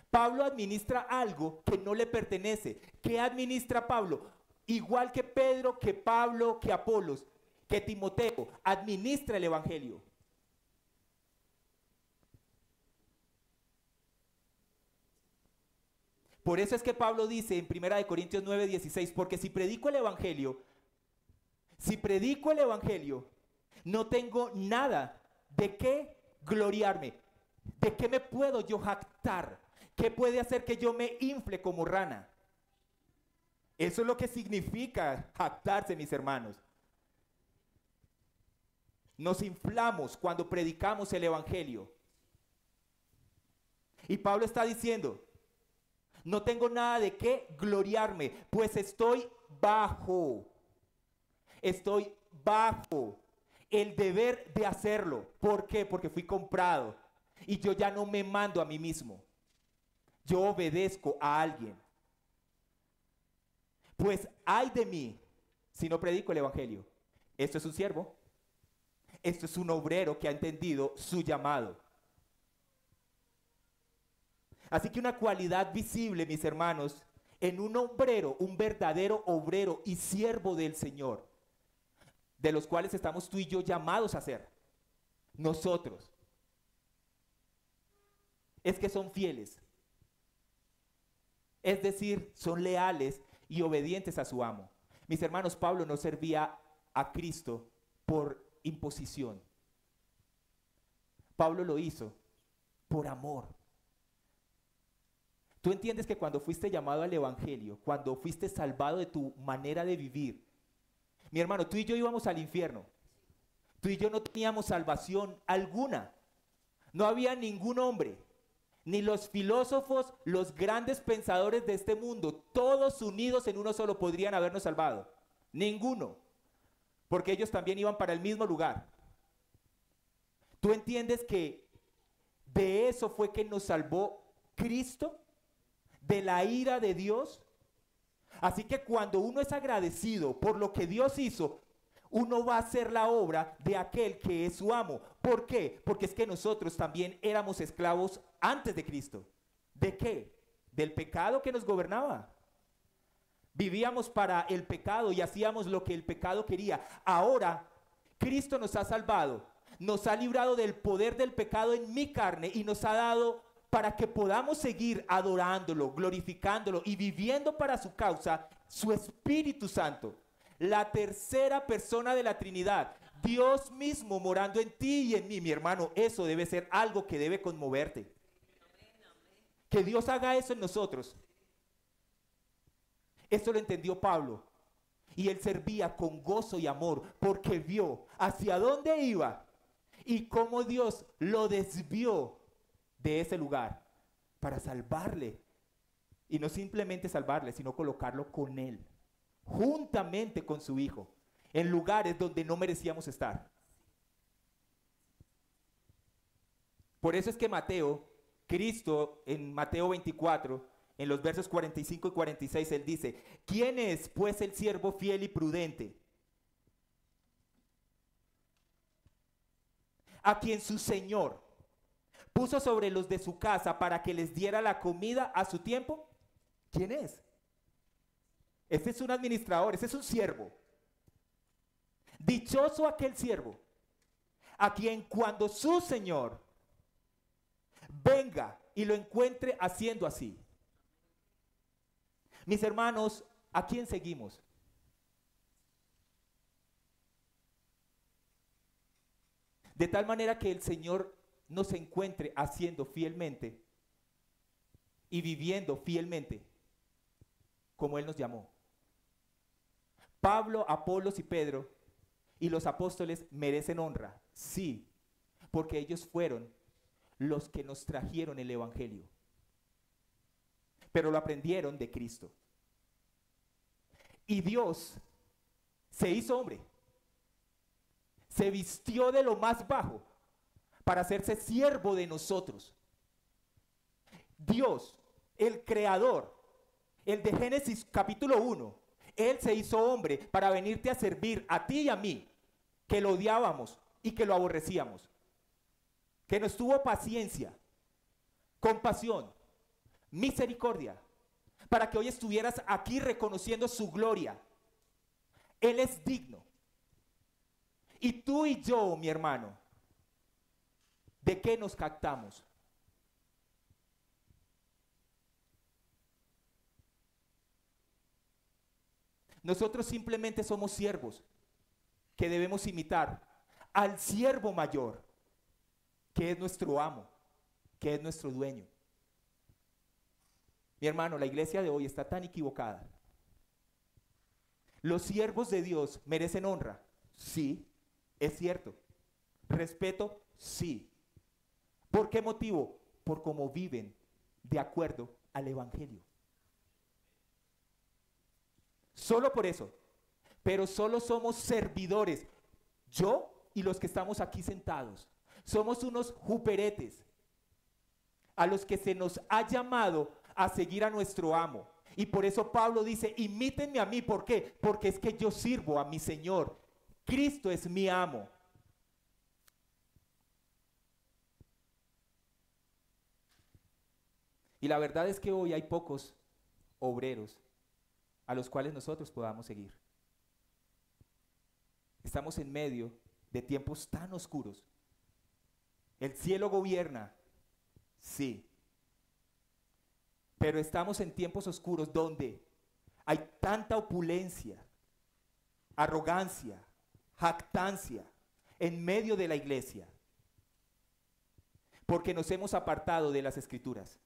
Pablo administra algo que no le pertenece. ¿Qué administra Pablo? Igual que Pedro, que Pablo, que Apolos, que Timoteo, administra el evangelio. Por eso es que Pablo dice en 1 Corintios 9:16, porque si predico el evangelio, no tengo nada de qué gloriarme. ¿De qué me puedo yo jactar? ¿Qué puede hacer que yo me infle como rana? Eso es lo que significa jactarse, mis hermanos. Nos inflamos cuando predicamos el evangelio. Y Pablo está diciendo, no tengo nada de qué gloriarme, pues estoy bajo el deber de hacerlo. ¿Por qué? Porque fui comprado y yo ya no me mando a mí mismo. Yo obedezco a alguien. Pues ay de mí si no predico el evangelio. Esto es un siervo. Esto es un obrero que ha entendido su llamado. Así que una cualidad visible, mis hermanos, en un obrero, un verdadero obrero y siervo del Señor, de los cuales estamos tú y yo llamados a ser, nosotros, es que son fieles. Es decir, son leales y obedientes a su amo. Mis hermanos, Pablo no servía a Cristo por imposición. Pablo lo hizo por amor. Tú entiendes que cuando fuiste llamado al evangelio, cuando fuiste salvado de tu manera de vivir, mi hermano, tú y yo íbamos al infierno. Tú y yo no teníamos salvación alguna. No había ningún hombre, ni los filósofos, los grandes pensadores de este mundo, todos unidos en uno solo podrían habernos salvado. Ninguno. Porque ellos también iban para el mismo lugar. ¿Tú entiendes que de eso fue que nos salvó Cristo? ¿De la ira de Dios? Así que cuando uno es agradecido por lo que Dios hizo, uno va a hacer la obra de aquel que es su amo. ¿Por qué? Porque es que nosotros también éramos esclavos antes de Cristo. ¿De qué? Del pecado que nos gobernaba. Vivíamos para el pecado y hacíamos lo que el pecado quería. Ahora, Cristo nos ha salvado, nos ha librado del poder del pecado en mi carne y nos ha dado para que podamos seguir adorándolo, glorificándolo y viviendo para su causa, su Espíritu Santo, la tercera persona de la Trinidad, Dios mismo morando en ti y en mí, mi hermano. Eso debe ser algo que debe conmoverte. Que Dios haga eso en nosotros. Esto lo entendió Pablo. Y él servía con gozo y amor porque vio hacia dónde iba y cómo Dios lo desvió de ese lugar para salvarle. Y no simplemente salvarle, sino colocarlo con él, juntamente con su hijo, en lugares donde no merecíamos estar. Por eso es que Cristo en Mateo 24, en los versos 45 y 46, él dice: ¿quién es pues el siervo fiel y prudente, a quien su señor puso sobre los de su casa para que les diera la comida a su tiempo? ¿Quién es? Este es un administrador, este es un siervo. Dichoso aquel siervo a quien cuando su señor venga y lo encuentre haciendo así. Mis hermanos, ¿a quién seguimos? De tal manera que el Señor nos encuentre haciendo fielmente y viviendo fielmente como Él nos llamó. Pablo, Apolos y Pedro y los apóstoles merecen honra, sí, porque ellos fueron los que nos trajeron el Evangelio, pero lo aprendieron de Cristo. Y Dios se hizo hombre, se vistió de lo más bajo para hacerse siervo de nosotros. Dios, el creador, el de Génesis capítulo 1, Él se hizo hombre para venirte a servir a ti y a mí, que lo odiábamos y que lo aborrecíamos, que nos tuvo paciencia, compasión, misericordia, para que hoy estuvieras aquí reconociendo su gloria. Él es digno. Y tú y yo, mi hermano, ¿de qué nos captamos? Nosotros simplemente somos siervos que debemos imitar al siervo mayor, que es nuestro amo, que es nuestro dueño. Mi hermano, la iglesia de hoy está tan equivocada. Los siervos de Dios merecen honra, sí, es cierto. Respeto, sí. ¿Por qué motivo? Por cómo viven de acuerdo al Evangelio. Solo por eso. Pero solo somos servidores. Yo y los que estamos aquí sentados. Somos unos juperetes a los que se nos ha llamado a seguir a nuestro amo. Y por eso Pablo dice: imítenme a mí. ¿Por qué? Porque es que yo sirvo a mi Señor. Cristo es mi amo. Y la verdad es que hoy hay pocos obreros a los cuales nosotros podamos seguir. Estamos en medio de tiempos tan oscuros. El cielo gobierna, sí. Pero estamos en tiempos oscuros donde hay tanta opulencia, arrogancia, jactancia en medio de la iglesia, porque nos hemos apartado de las Escrituras.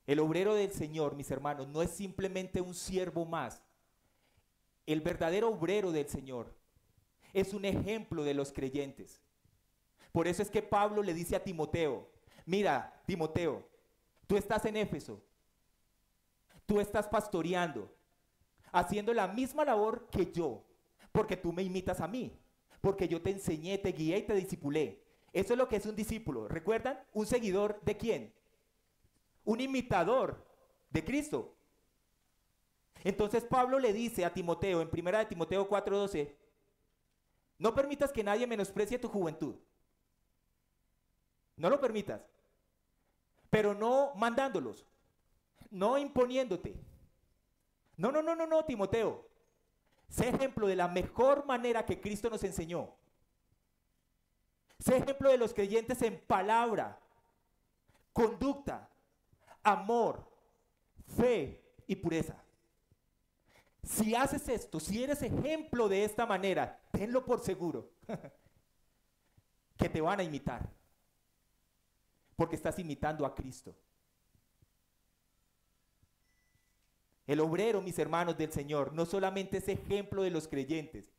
El obrero del Señor, mis hermanos, no es simplemente un siervo más. El verdadero obrero del Señor es un ejemplo de los creyentes. Por eso es que Pablo le dice a Timoteo: mira, Timoteo, tú estás en Éfeso, tú estás pastoreando, haciendo la misma labor que yo, porque tú me imitas a mí, porque yo te enseñé, te guié y te discipulé. Eso es lo que es un discípulo. ¿Recuerdan? ¿Un seguidor de quién? Un imitador de Cristo. Entonces Pablo le dice a Timoteo en 1 Timoteo 4:12: no permitas que nadie menosprecie tu juventud. No lo permitas. Pero no mandándolos, no imponiéndote. No, Timoteo. Sé ejemplo de la mejor manera que Cristo nos enseñó. Sé ejemplo de los creyentes en palabra, conducta, amor, fe y pureza. Si haces esto, si eres ejemplo de esta manera, tenlo por seguro que te van a imitar, porque estás imitando a Cristo. El obrero, mis hermanos del Señor, no solamente es ejemplo de los creyentes,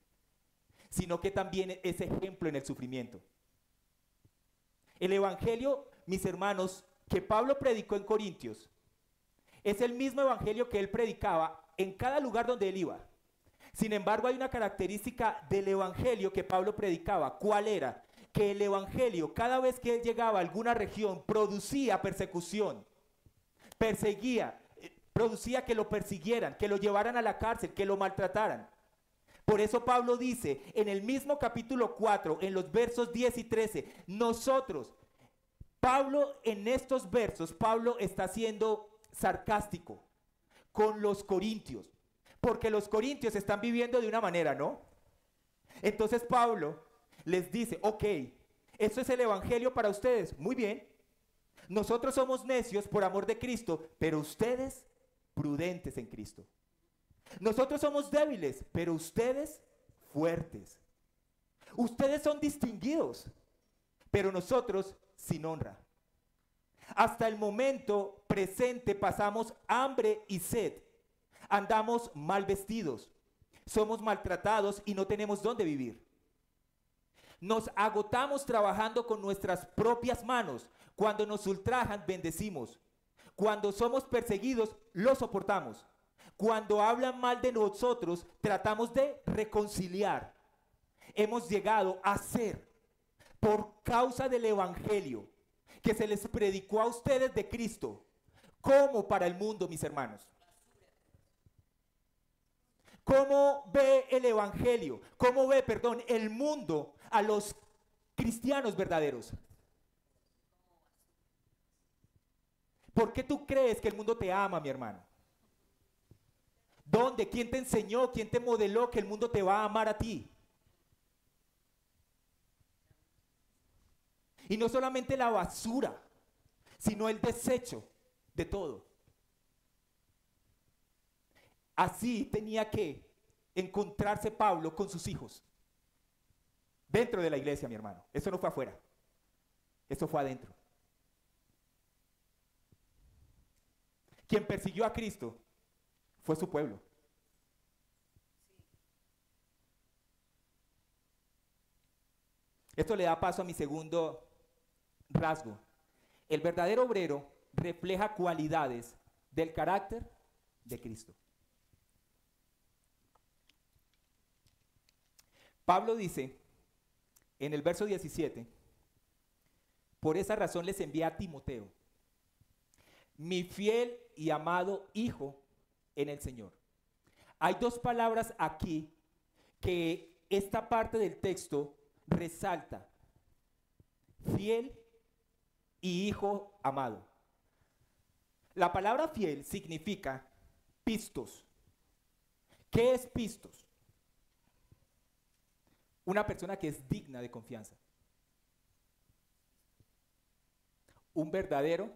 sino que también es ejemplo en el sufrimiento. El evangelio, mis hermanos, que Pablo predicó en Corintios, es el mismo evangelio que él predicaba en cada lugar donde él iba. Sin embargo, hay una característica del evangelio que Pablo predicaba. ¿Cuál era? Que el evangelio, cada vez que él llegaba a alguna región, producía persecución, perseguía, producía que lo persiguieran, que lo llevaran a la cárcel, que lo maltrataran. Por eso Pablo dice en el mismo capítulo 4, en los versos 10 y 13, nosotros, Pablo en estos versos, Pablo está siendo sarcástico con los corintios, porque los corintios están viviendo de una manera, ¿no? Entonces Pablo les dice, ok, eso es el evangelio para ustedes, muy bien. Nosotros somos necios por amor de Cristo, pero ustedes prudentes en Cristo. Nosotros somos débiles, pero ustedes fuertes. Ustedes son distinguidos, pero nosotros sin honra. Hasta el momento presente pasamos hambre y sed. Andamos mal vestidos. Somos maltratados y no tenemos dónde vivir. Nos agotamos trabajando con nuestras propias manos. Cuando nos ultrajan, bendecimos. Cuando somos perseguidos, lo soportamos. Cuando hablan mal de nosotros, tratamos de reconciliar. Hemos llegado a ser, por causa del evangelio que se les predicó a ustedes de Cristo, como para el mundo, mis hermanos. ¿Cómo ve el evangelio? ¿Cómo ve, perdón, el mundo a los cristianos verdaderos? ¿Por qué tú crees que el mundo te ama, mi hermano? ¿Dónde? ¿Quién te enseñó? ¿Quién te modeló que el mundo te va a amar a ti? Y no solamente la basura, sino el desecho de todo. Así tenía que encontrarse Pablo con sus hijos. Dentro de la iglesia, mi hermano. Eso no fue afuera. Eso fue adentro. Quien persiguió a Cristo fue su pueblo. Esto le da paso a mi segundo rasgo. El verdadero obrero refleja cualidades del carácter de Cristo. Pablo dice en el verso 17, por esa razón les envía a Timoteo, mi fiel y amado hijo en el Señor. Hay dos palabras aquí que esta parte del texto resalta: fiel y hijo amado. La palabra fiel significa pistos. ¿Qué es pistos? Una persona que es digna de confianza. Un verdadero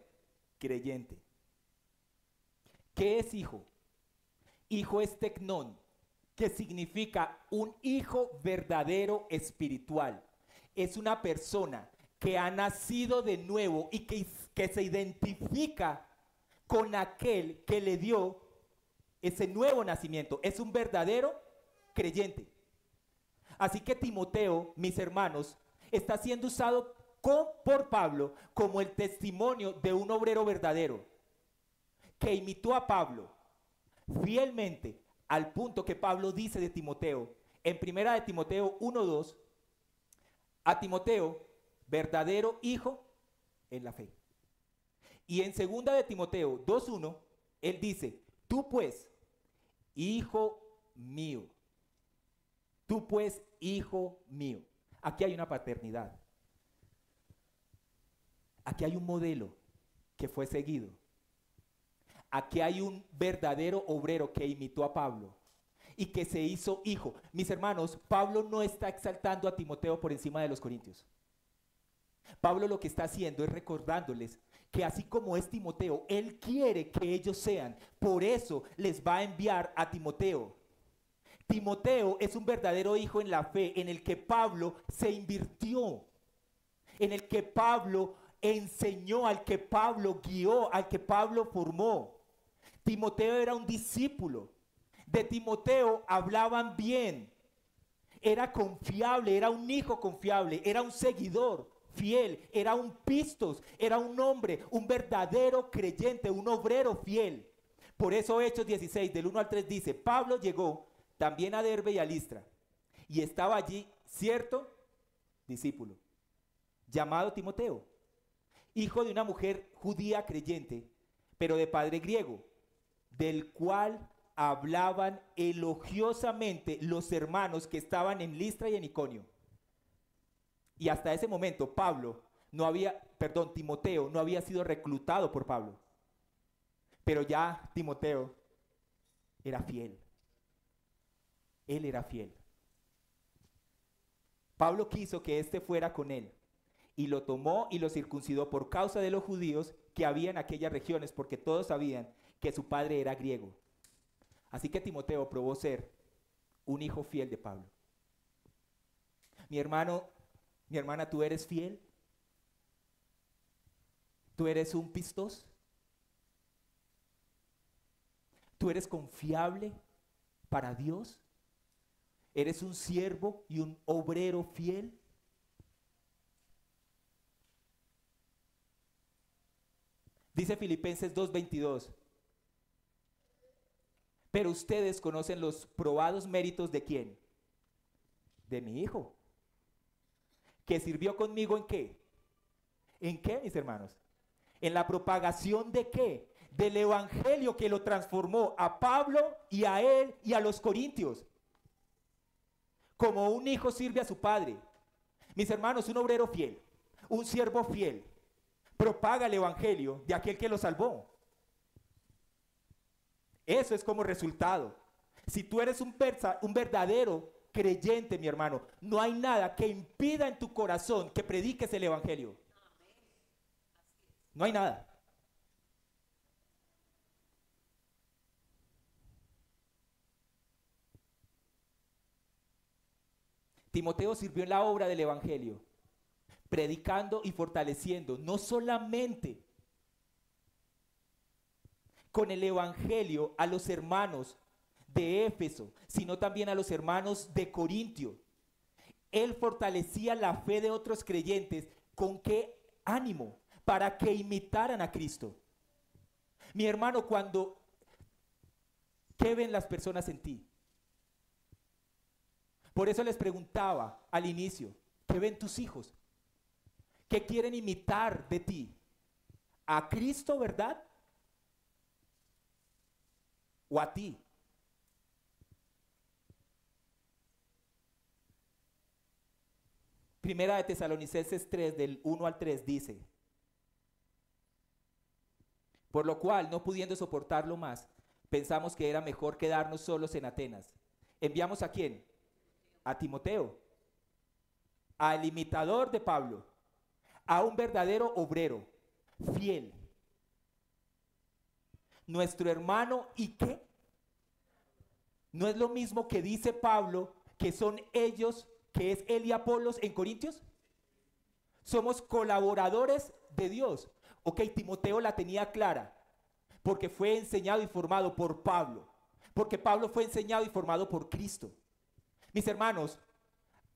creyente. ¿Qué es hijo? Hijo es tecnón, que significa un hijo verdadero espiritual. Es una persona que ha nacido de nuevo y que se identifica con aquel que le dio ese nuevo nacimiento. Es un verdadero creyente. Así que Timoteo, mis hermanos, está siendo usado por Pablo como el testimonio de un obrero verdadero que imitó a Pablo fielmente, al punto que Pablo dice de Timoteo en 1 de Timoteo 1:2, a Timoteo, verdadero hijo en la fe. Y en 2 de Timoteo 2:1, él dice, tú pues, hijo mío. Tú pues, hijo mío. Aquí hay una paternidad. Aquí hay un modelo que fue seguido. Aquí hay un verdadero obrero que imitó a Pablo y que se hizo hijo. Mis hermanos, Pablo no está exaltando a Timoteo por encima de los corintios. Pablo lo que está haciendo es recordándoles que así como es Timoteo, él quiere que ellos sean. Por eso les va a enviar a Timoteo. Timoteo es un verdadero hijo en la fe, en el que Pablo se invirtió, en el que Pablo enseñó, al que Pablo guió, al que Pablo formó. Timoteo era un discípulo. De Timoteo hablaban bien. Era confiable, era un hijo confiable, era un seguidor fiel, era un pistos, era un hombre, un verdadero creyente, un obrero fiel. Por eso Hechos 16, del 1 al 3 dice, Pablo llegó también a Derbe y a Listra, y estaba allí cierto discípulo, llamado Timoteo, hijo de una mujer judía creyente, pero de padre griego, del cual hablaban elogiosamente los hermanos que estaban en Listra y en Iconio. Y hasta ese momento Timoteo no había sido reclutado por Pablo. Pero ya Timoteo era fiel. Él era fiel. Pablo quiso que éste fuera con él y lo tomó y lo circuncidó por causa de los judíos que había en aquellas regiones, porque todos sabían que su padre era griego. Así que Timoteo probó ser un hijo fiel de Pablo. Mi hermano, mi hermana, ¿tú eres fiel? ¿Tú eres un pistos? ¿Tú eres confiable para Dios? ¿Eres un siervo y un obrero fiel? Dice Filipenses 2:22. Pero ustedes conocen los probados méritos ¿de quién? De mi hijo. ¿Que sirvió conmigo en qué? ¿En qué, mis hermanos? ¿En la propagación de qué? Del evangelio que lo transformó a Pablo y a él y a los corintios. Como un hijo sirve a su padre. Mis hermanos, un obrero fiel, un siervo fiel, propaga el evangelio de aquel que lo salvó. Eso es como resultado. Si tú eres un verdadero creyente, mi hermano, no hay nada que impida en tu corazón que prediques el evangelio. No hay nada. Timoteo sirvió en la obra del evangelio, predicando y fortaleciendo, no solamente con el evangelio a los hermanos de Éfeso, sino también a los hermanos de Corintio. Él fortalecía la fe de otros creyentes. ¿Con qué ánimo? Para que imitaran a Cristo. Mi hermano, ¿qué ven las personas en ti? Por eso les preguntaba al inicio, ¿qué ven tus hijos? ¿Qué quieren imitar de ti? ¿A Cristo, verdad? ¿O a ti? Primera de Tesalonicenses 3, del 1 al 3 dice, por lo cual, no pudiendo soportarlo más, pensamos que era mejor quedarnos solos en Atenas. ¿Enviamos a quién? A Timoteo, al imitador de Pablo, a un verdadero obrero, fiel. Nuestro hermano, ¿y qué? ¿No es lo mismo que dice Pablo que son ellos, que es él y Apolos en Corintios? Somos colaboradores de Dios. Ok, Timoteo la tenía clara, porque fue enseñado y formado por Pablo, porque Pablo fue enseñado y formado por Cristo. Mis hermanos,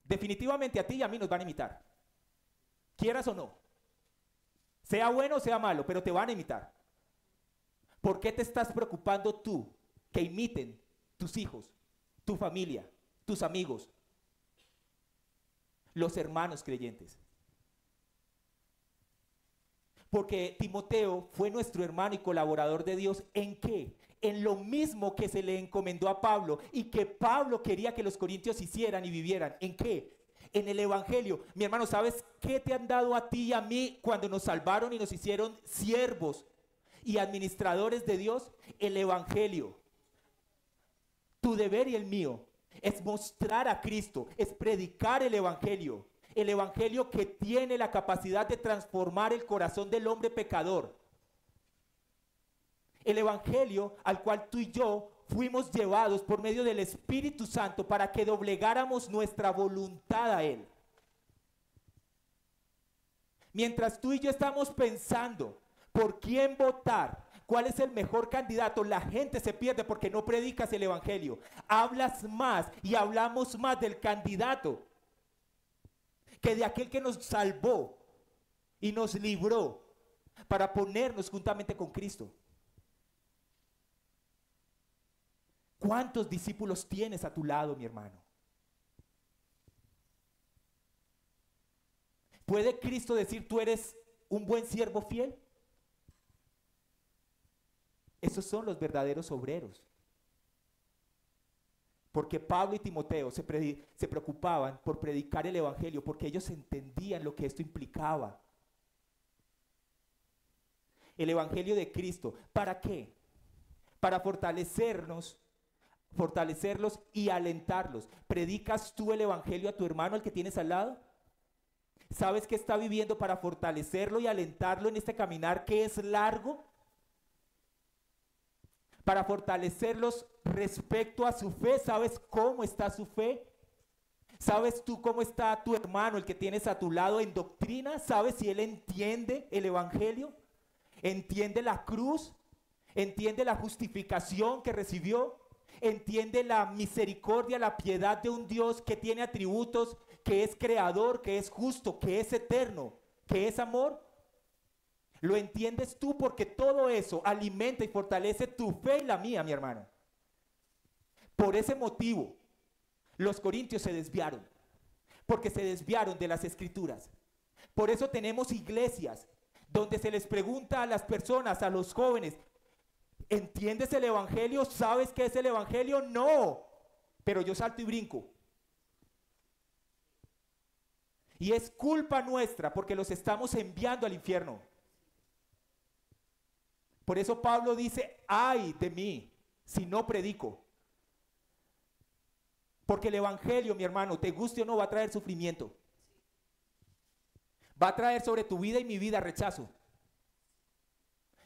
definitivamente a ti y a mí nos van a imitar, quieras o no, sea bueno o sea malo, pero te van a imitar. ¿Por qué te estás preocupando tú que imiten tus hijos, tu familia, tus amigos, los hermanos creyentes? Porque Timoteo fue nuestro hermano y colaborador de Dios. ¿En qué? En lo mismo que se le encomendó a Pablo y que Pablo quería que los corintios hicieran y vivieran. ¿En qué? En el evangelio. Mi hermano, ¿sabes qué te han dado a ti y a mí cuando nos salvaron y nos hicieron siervos y administradores de Dios? El evangelio. Tu deber y el mío es mostrar a Cristo, es predicar el evangelio. El evangelio que tiene la capacidad de transformar el corazón del hombre pecador. El evangelio al cual tú y yo fuimos llevados por medio del Espíritu Santo para que doblegáramos nuestra voluntad a Él. Mientras tú y yo estamos pensando por quién votar, ¿Cuál es el mejor candidato? La gente se pierde porque no predicas el evangelio. Hablas más y hablamos más del candidato que de aquel que nos salvó y nos libró para ponernos juntamente con Cristo. ¿Cuántos discípulos tienes a tu lado, mi hermano? ¿Puede Cristo decir, tú eres un buen siervo fiel? Esos son los verdaderos obreros. Porque Pablo y Timoteo se preocupaban por predicar el evangelio, porque ellos entendían lo que esto implicaba. El evangelio de Cristo, ¿para qué? Para fortalecerlos y alentarlos. ¿Predicas tú el evangelio a tu hermano, al que tienes al lado? ¿Sabes qué está viviendo para fortalecerlo y alentarlo en este caminar que es largo? Para fortalecerlos respecto a su fe. ¿Sabes cómo está su fe? ¿Sabes tú cómo está tu hermano, el que tienes a tu lado, en doctrina? ¿Sabes si él entiende el evangelio? ¿Entiende la cruz? ¿Entiende la justificación que recibió? ¿Entiende la misericordia, la piedad de un Dios que tiene atributos, que es creador, que es justo, que es eterno, que es amor? ¿Lo entiendes tú? Porque todo eso alimenta y fortalece tu fe y la mía, mi hermano. Por ese motivo, los corintios se desviaron, porque se desviaron de las escrituras. Por eso tenemos iglesias donde se les pregunta a las personas, a los jóvenes, ¿entiendes el evangelio? ¿Sabes qué es el evangelio? No, pero yo salto y brinco. Y es culpa nuestra porque los estamos enviando al infierno. Por eso Pablo dice, ay de mí si no predico. Porque el evangelio, mi hermano, te guste o no, va a traer sufrimiento. Va a traer sobre tu vida y mi vida rechazo.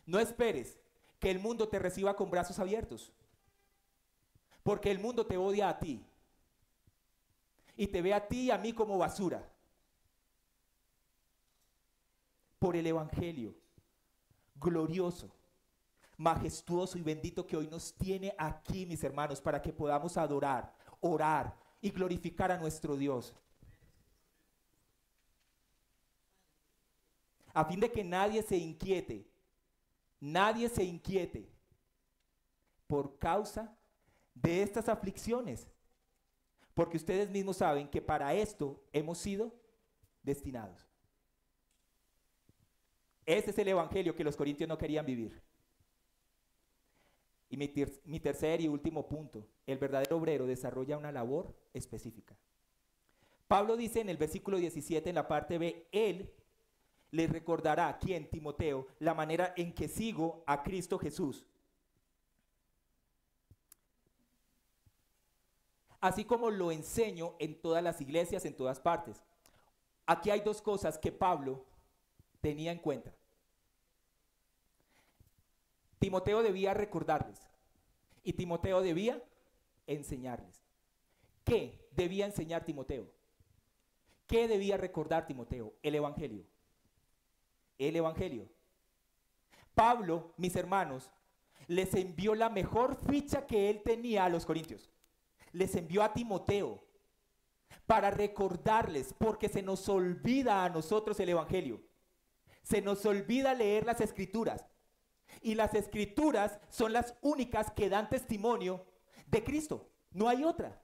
No esperes que el mundo te reciba con brazos abiertos. Porque el mundo te odia a ti. Y te ve a ti y a mí como basura. Por el evangelio glorioso, majestuoso y bendito que hoy nos tiene aquí, mis hermanos, para que podamos adorar, orar y glorificar a nuestro Dios. A fin de que nadie se inquiete por causa de estas aflicciones, porque ustedes mismos saben que para esto hemos sido destinados. Ese es el evangelio que los corintios no querían vivir. Y mi tercer y último punto, el verdadero obrero desarrolla una labor específica. Pablo dice en el versículo 17, en la parte B, él les recordará, ¿quién? Timoteo, la manera en que sigo a Cristo Jesús. Así como lo enseño en todas las iglesias, en todas partes. Aquí hay dos cosas que Pablo tenía en cuenta. Timoteo debía recordarles y Timoteo debía enseñarles. ¿Qué debía enseñar Timoteo? ¿Qué debía recordar Timoteo? El evangelio. El evangelio. Pablo, mis hermanos, les envió la mejor ficha que él tenía a los corintios. Les envió a Timoteo para recordarles, porque se nos olvida a nosotros el evangelio. Se nos olvida leer las escrituras. Y las escrituras son las únicas que dan testimonio de Cristo. No hay otra.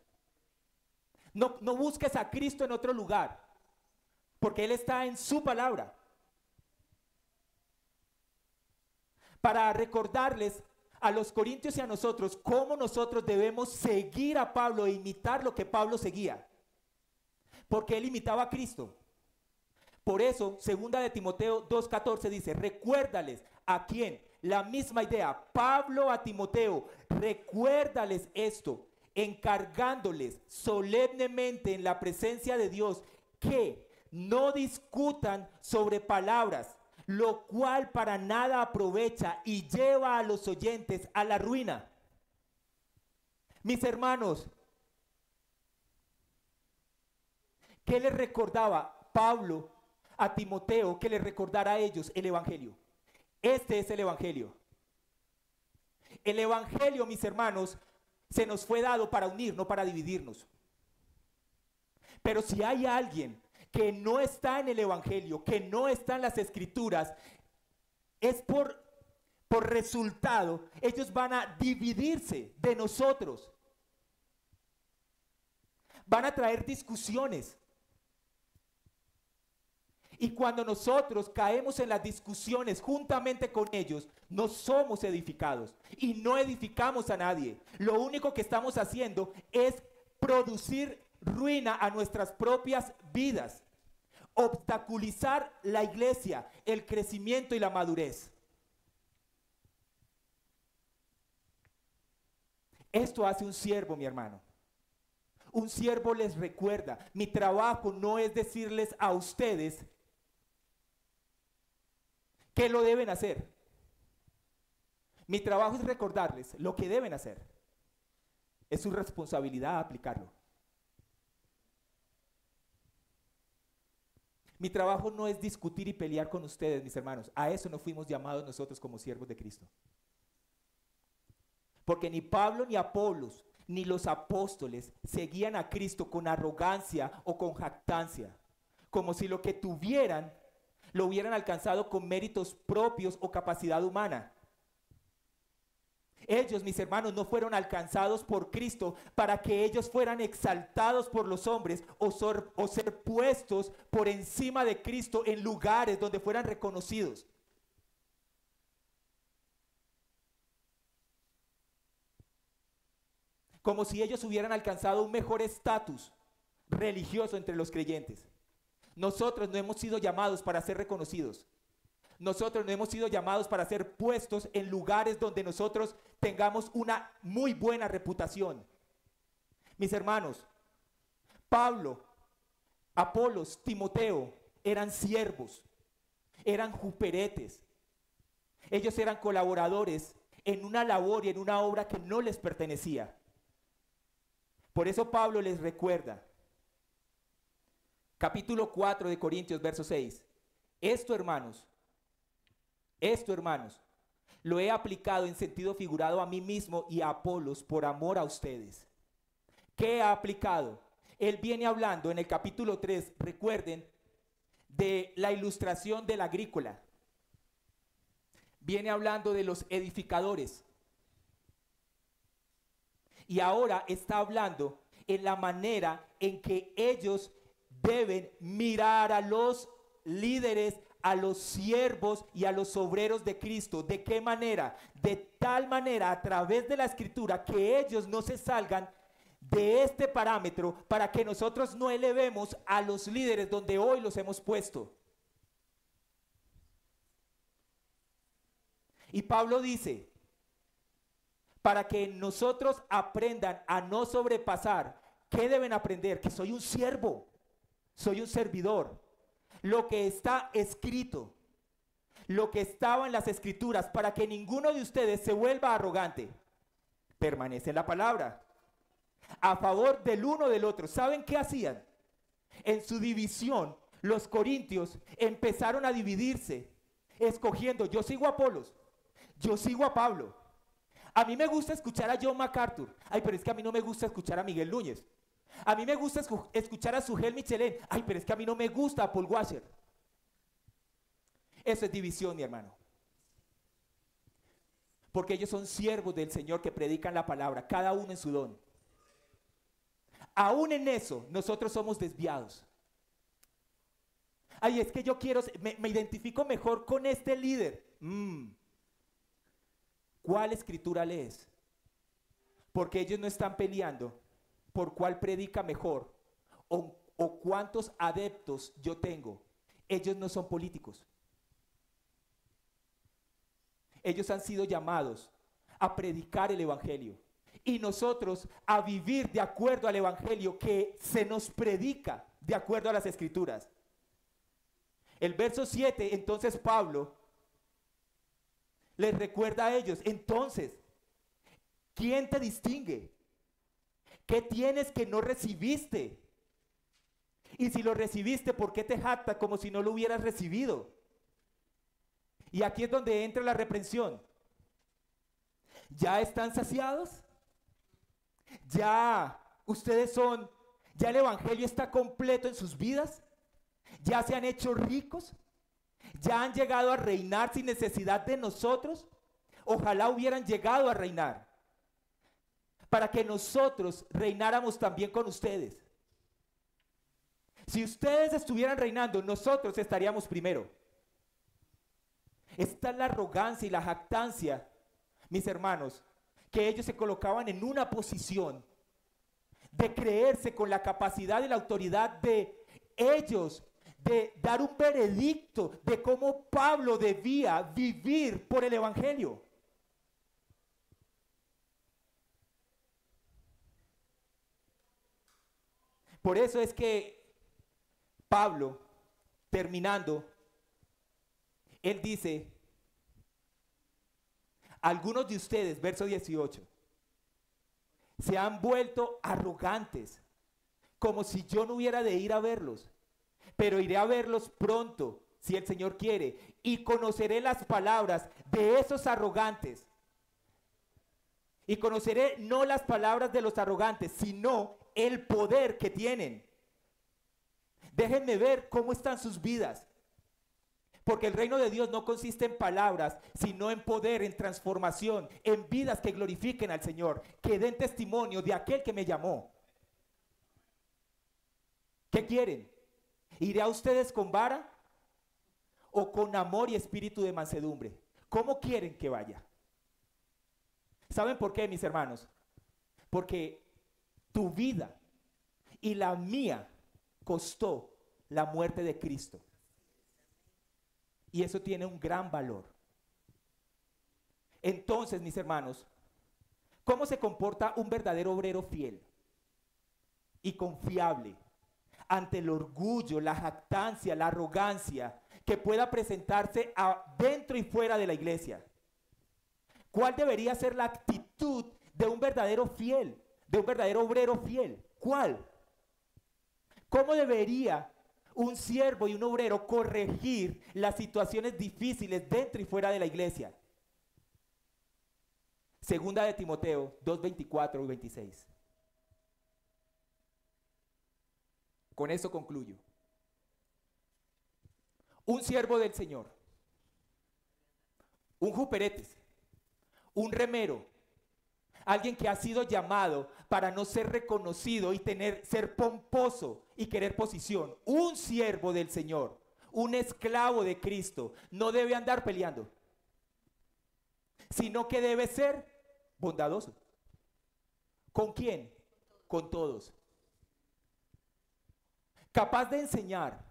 No busques a Cristo en otro lugar, porque Él está en su palabra. Para recordarles a los corintios y a nosotros cómo nosotros debemos seguir a Pablo e imitar lo que Pablo seguía. Porque él imitaba a Cristo. Por eso, segunda de Timoteo 2:14 dice, recuérdales a quién, la misma idea, Pablo a Timoteo, recuérdales esto, encargándoles solemnemente en la presencia de Dios que no discutan sobre palabras, lo cual para nada aprovecha y lleva a los oyentes a la ruina. Mis hermanos, ¿qué les recordaba Pablo a Timoteo? Que les recordara a ellos el evangelio. Este es el evangelio. El evangelio, mis hermanos, se nos fue dado para unir, no para dividirnos. Pero si hay alguien que no está en el evangelio, que no está en las escrituras, es por resultado, ellos van a dividirse de nosotros. Van a traer discusiones. Y cuando nosotros caemos en las discusiones juntamente con ellos, no somos edificados y no edificamos a nadie. Lo único que estamos haciendo es producir ruina a nuestras propias vidas, obstaculizar la iglesia, el crecimiento y la madurez. Esto hace un siervo, mi hermano. Un siervo les recuerda, mi trabajo no es decirles a ustedes qué lo deben hacer. Mi trabajo es recordarles lo que deben hacer. Es su responsabilidad aplicarlo. Mi trabajo no es discutir y pelear con ustedes, mis hermanos. A eso no fuimos llamados nosotros como siervos de Cristo. Porque ni Pablo ni Apolos ni los apóstoles seguían a Cristo con arrogancia o con jactancia, como si lo que tuvieran lo hubieran alcanzado con méritos propios o capacidad humana. Ellos, mis hermanos, no fueron alcanzados por Cristo para que ellos fueran exaltados por los hombres o ser puestos por encima de Cristo en lugares donde fueran reconocidos. Como si ellos hubieran alcanzado un mejor estatus religioso entre los creyentes. Nosotros no hemos sido llamados para ser reconocidos. Nosotros no hemos sido llamados para ser puestos en lugares donde nosotros tengamos una muy buena reputación. Mis hermanos, Pablo, Apolos, Timoteo eran siervos, eran juperetes. Ellos eran colaboradores en una labor y en una obra que no les pertenecía. Por eso Pablo les recuerda, capítulo 4 de Corintios, verso 6. Esto, hermanos, lo he aplicado en sentido figurado a mí mismo y a Apolos por amor a ustedes. ¿Qué ha aplicado? Él viene hablando en el capítulo 3, recuerden, de la ilustración del agrícola. Viene hablando de los edificadores. Y ahora está hablando en la manera en que ellos deben mirar a los líderes, a los siervos y a los obreros de Cristo. ¿De qué manera? De tal manera, a través de la Escritura, que ellos no se salgan de este parámetro para que nosotros no elevemos a los líderes donde hoy los hemos puesto. Y Pablo dice, para que nosotros aprendan a no sobrepasar, ¿qué deben aprender? Que soy un siervo, soy un servidor. Lo que está escrito, lo que estaba en las escrituras, para que ninguno de ustedes se vuelva arrogante. Permanece en la palabra, a favor del uno del otro. ¿Saben qué hacían? En su división, los corintios empezaron a dividirse, escogiendo, yo sigo a Apolos, yo sigo a Pablo. A mí me gusta escuchar a John MacArthur. Ay, pero es que a mí no me gusta escuchar a Miguel Núñez. A mí me gusta escuchar a Sugel Michelén. Ay, pero es que a mí no me gusta a Paul Washer. Eso es división, mi hermano. Porque ellos son siervos del Señor que predican la palabra, cada uno en su don. Aún en eso, nosotros somos desviados. Ay, es que yo quiero, me identifico mejor con este líder. ¿Cuál escritura lees? Porque ellos no están peleando por cuál predica mejor o cuántos adeptos yo tengo. Ellos no son políticos. Ellos han sido llamados a predicar el evangelio y nosotros a vivir de acuerdo al evangelio que se nos predica de acuerdo a las escrituras. El verso 7, entonces Pablo les recuerda a ellos, entonces, ¿quién te distingue? ¿Qué tienes que no recibiste? Y si lo recibiste, ¿por qué te jactas como si no lo hubieras recibido? Y aquí es donde entra la reprensión. ¿Ya están saciados? ¿Ya ustedes son, ya el evangelio está completo en sus vidas? ¿Ya se han hecho ricos? ¿Ya han llegado a reinar sin necesidad de nosotros? Ojalá hubieran llegado a reinar, para que nosotros reináramos también con ustedes. Si ustedes estuvieran reinando, nosotros estaríamos primero. Esta es la arrogancia y la jactancia, mis hermanos, que ellos se colocaban en una posición de creerse con la capacidad y la autoridad de ellos, de dar un veredicto de cómo Pablo debía vivir por el evangelio. Por eso es que Pablo, terminando, él dice, algunos de ustedes, verso 18, se han vuelto arrogantes, como si yo no hubiera de ir a verlos, pero iré a verlos pronto, si el Señor quiere, y conoceré las palabras de esos arrogantes. Y conoceré no las palabras de los arrogantes, sino el poder que tienen. Déjenme ver cómo están sus vidas. Porque el reino de Dios no consiste en palabras, sino en poder, en transformación, en vidas que glorifiquen al Señor, que den testimonio de aquel que me llamó. ¿Qué quieren? ¿Iré a ustedes con vara o con amor y espíritu de mansedumbre? ¿Cómo quieren que vaya? ¿Saben por qué, mis hermanos? Porque tu vida y la mía costó la muerte de Cristo. Y eso tiene un gran valor. Entonces, mis hermanos, ¿cómo se comporta un verdadero obrero fiel y confiable ante el orgullo, la jactancia, la arrogancia que pueda presentarse dentro y fuera de la iglesia? ¿Cuál debería ser la actitud de un verdadero fiel, de un verdadero obrero fiel? ¿Cuál? ¿Cómo debería un siervo y un obrero corregir las situaciones difíciles dentro y fuera de la iglesia? Segunda de Timoteo 2:24 y 26. Con eso concluyo. Un siervo del Señor, un juperetes, un remero, alguien que ha sido llamado para no ser reconocido y ser pomposo y querer posición. Un siervo del Señor, un esclavo de Cristo, no debe andar peleando, sino que debe ser bondadoso. ¿Con quién? Con todos. Capaz de enseñar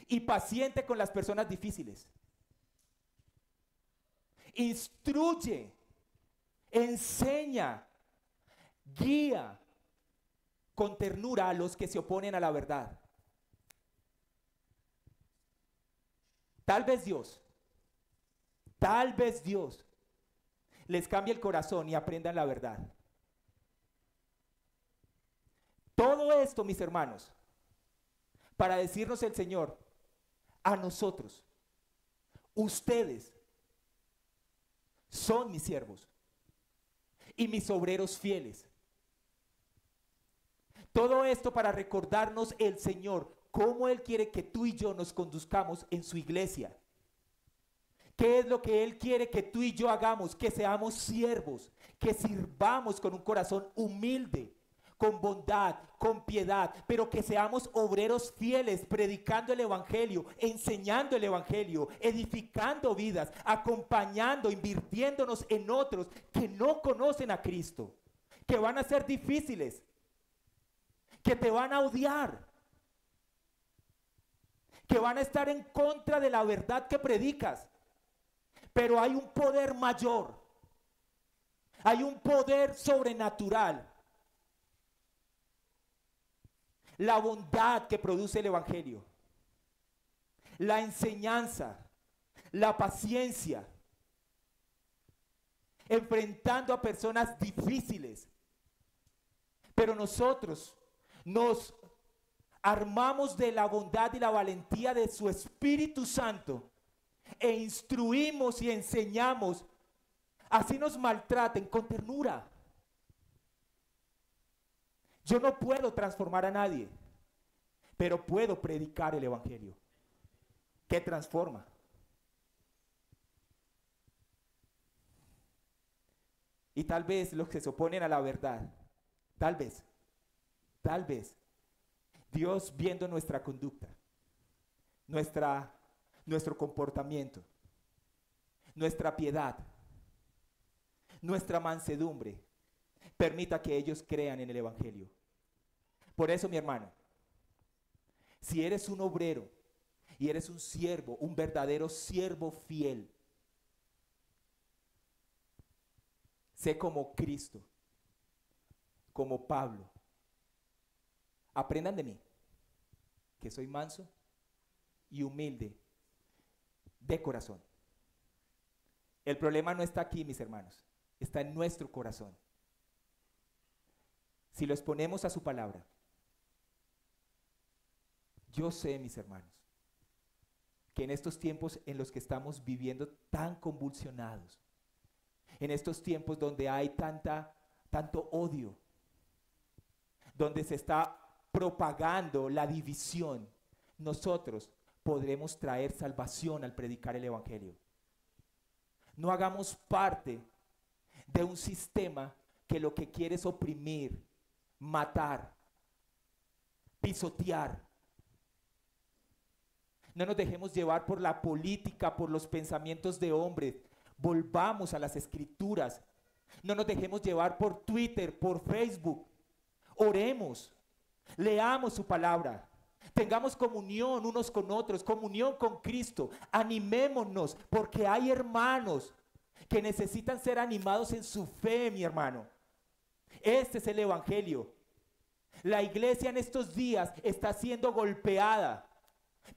y paciente con las personas difíciles. Instruye, enseña, guía con ternura a los que se oponen a la verdad. Tal vez Dios les cambie el corazón y aprendan la verdad. Todo esto, mis hermanos, para decirnos el Señor a nosotros, ustedes son mis siervos y mis obreros fieles. Todo esto para recordarnos el Señor, cómo Él quiere que tú y yo nos conduzcamos en su iglesia. ¿Qué es lo que Él quiere que tú y yo hagamos? Que seamos siervos, que sirvamos con un corazón humilde, con bondad, con piedad, pero que seamos obreros fieles, predicando el evangelio, enseñando el evangelio, edificando vidas, acompañando, invirtiéndonos en otros que no conocen a Cristo, que van a ser difíciles, que te van a odiar, que van a estar en contra de la verdad que predicas. Pero hay un poder mayor, hay un poder sobrenatural. La bondad que produce el evangelio, la enseñanza, la paciencia, enfrentando a personas difíciles. Pero nosotros nos armamos de la bondad y la valentía de su Espíritu Santo e instruimos y enseñamos Así nos maltraten con ternura. Yo no puedo transformar a nadie, pero puedo predicar el evangelio que transforma. Y tal vez los que se oponen a la verdad, tal vez, Dios viendo nuestra conducta, nuestro comportamiento, nuestra piedad, nuestra mansedumbre, permita que ellos crean en el evangelio. Por eso, mi hermano, si eres un obrero y eres un siervo, un verdadero siervo fiel, sé como Cristo, como Pablo. Aprendan de mí, que soy manso y humilde de corazón. El problema no está aquí, mis hermanos, está en nuestro corazón. Si lo exponemos a su palabra, yo sé, mis hermanos, que en estos tiempos en los que estamos viviendo tan convulsionados, en estos tiempos donde hay tanto odio, donde se está propagando la división, nosotros podremos traer salvación al predicar el evangelio. No hagamos parte de un sistema que lo que quiere es oprimir, matar, pisotear. No nos dejemos llevar por la política, por los pensamientos de hombres. Volvamos a las escrituras. No nos dejemos llevar por Twitter, por Facebook. Oremos, leamos su palabra. Tengamos comunión unos con otros, comunión con Cristo. Animémonos, porque hay hermanos que necesitan ser animados en su fe, mi hermano. Este es el evangelio. La iglesia en estos días está siendo golpeada,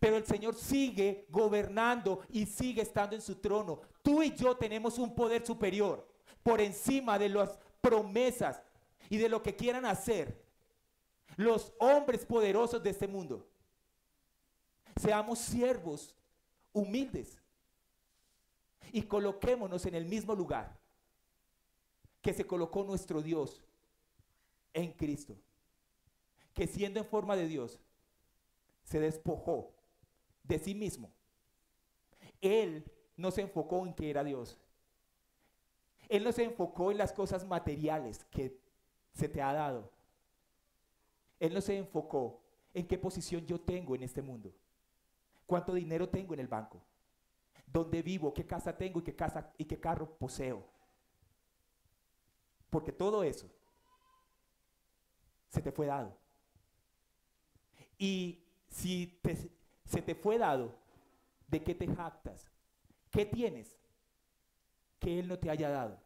pero el Señor sigue gobernando y sigue estando en su trono. Tú y yo tenemos un poder superior por encima de las promesas y de lo que quieran hacer los hombres poderosos de este mundo. Seamos siervos humildes y coloquémonos en el mismo lugar que se colocó nuestro Dios en Cristo, que siendo en forma de Dios se despojó de sí mismo. Él no se enfocó en que era Dios. Él no se enfocó en las cosas materiales que se te ha dado. Él no se enfocó en qué posición yo tengo en este mundo, cuánto dinero tengo en el banco, dónde vivo, qué casa tengo y qué carro poseo. Porque todo eso se te fue dado. Y si se te fue dado, ¿de qué te jactas? ¿Qué tienes que Él no te haya dado?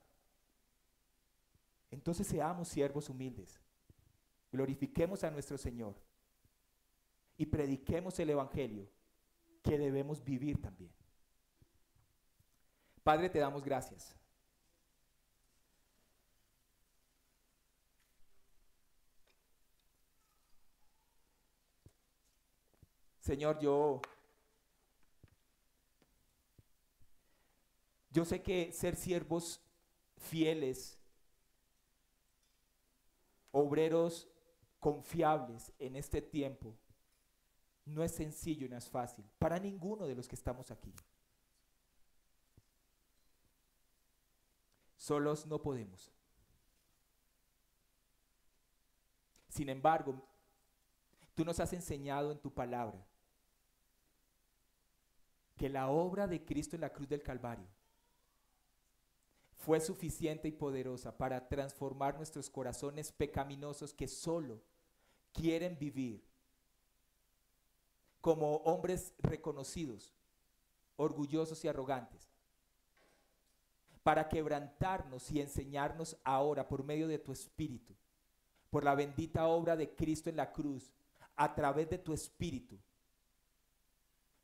Entonces seamos siervos humildes, glorifiquemos a nuestro Señor y prediquemos el evangelio que debemos vivir también. Padre, te damos gracias. Señor, yo sé que ser siervos fieles, obreros confiables en este tiempo, no es sencillo y no es fácil para ninguno de los que estamos aquí. Solos no podemos. Sin embargo, tú nos has enseñado en tu palabra que la obra de Cristo en la cruz del Calvario fue suficiente y poderosa para transformar nuestros corazones pecaminosos que solo quieren vivir como hombres reconocidos, orgullosos y arrogantes, para quebrantarnos y enseñarnos ahora por medio de tu Espíritu, por la bendita obra de Cristo en la cruz, a través de tu Espíritu,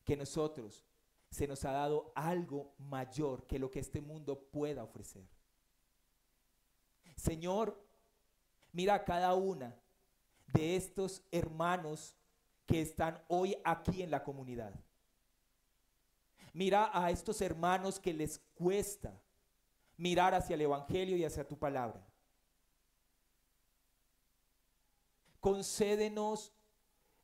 que nosotros se nos ha dado algo mayor que lo que este mundo pueda ofrecer. Señor, mira a cada una de estos hermanos que están hoy aquí en la comunidad. Mira a estos hermanos que les cuesta mirar hacia el Evangelio y hacia tu palabra. Concédenos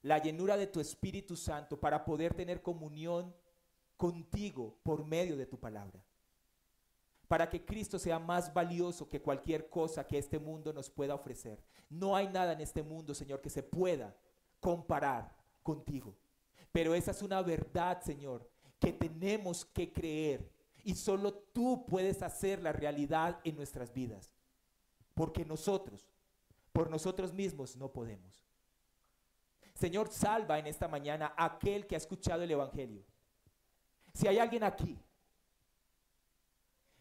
la llenura de tu Espíritu Santo para poder tener comunión contigo por medio de tu palabra. Para que Cristo sea más valioso que cualquier cosa que este mundo nos pueda ofrecer. No hay nada en este mundo, Señor, que se pueda comparar contigo. Pero esa es una verdad, Señor, que tenemos que creer. Y solo tú puedes hacer la realidad en nuestras vidas. Porque nosotros, por nosotros mismos, no podemos. Señor, salva en esta mañana a aquel que ha escuchado el Evangelio. Si hay alguien aquí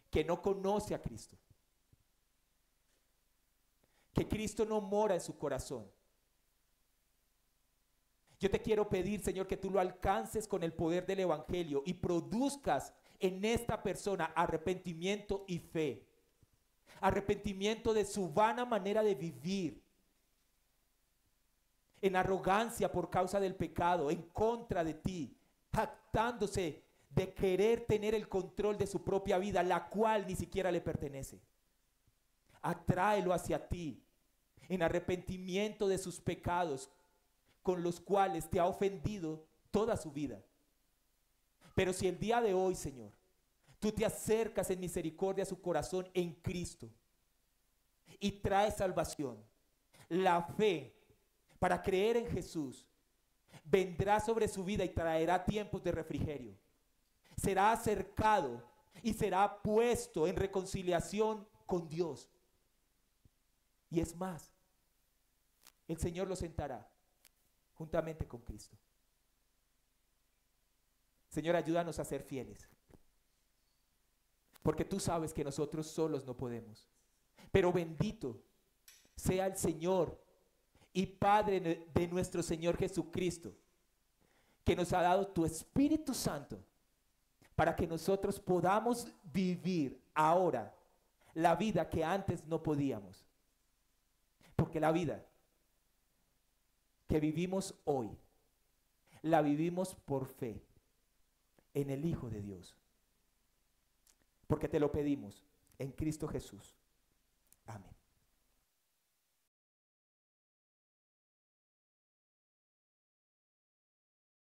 que no conoce a Cristo, que Cristo no mora en su corazón, yo te quiero pedir, Señor, que tú lo alcances con el poder del Evangelio y produzcas en esta persona arrepentimiento y fe. Arrepentimiento de su vana manera de vivir, en arrogancia por causa del pecado, en contra de ti, jactándose de querer tener el control de su propia vida, la cual ni siquiera le pertenece. Atráelo hacia ti en arrepentimiento de sus pecados con los cuales te ha ofendido toda su vida. Pero si el día de hoy, Señor, tú te acercas en misericordia a su corazón en Cristo y traes salvación, la fe para creer en Jesús vendrá sobre su vida y traerá tiempos de refrigerio. Será acercado y será puesto en reconciliación con Dios. Y es más, el Señor lo sentará juntamente con Cristo. Señor, ayúdanos a ser fieles, porque tú sabes que nosotros solos no podemos. Pero bendito sea el Señor y Padre de nuestro Señor Jesucristo, que nos ha dado tu Espíritu Santo para que nosotros podamos vivir ahora la vida que antes no podíamos. Porque la vida que vivimos hoy, la vivimos por fe en el Hijo de Dios. Porque te lo pedimos en Cristo Jesús. Amén.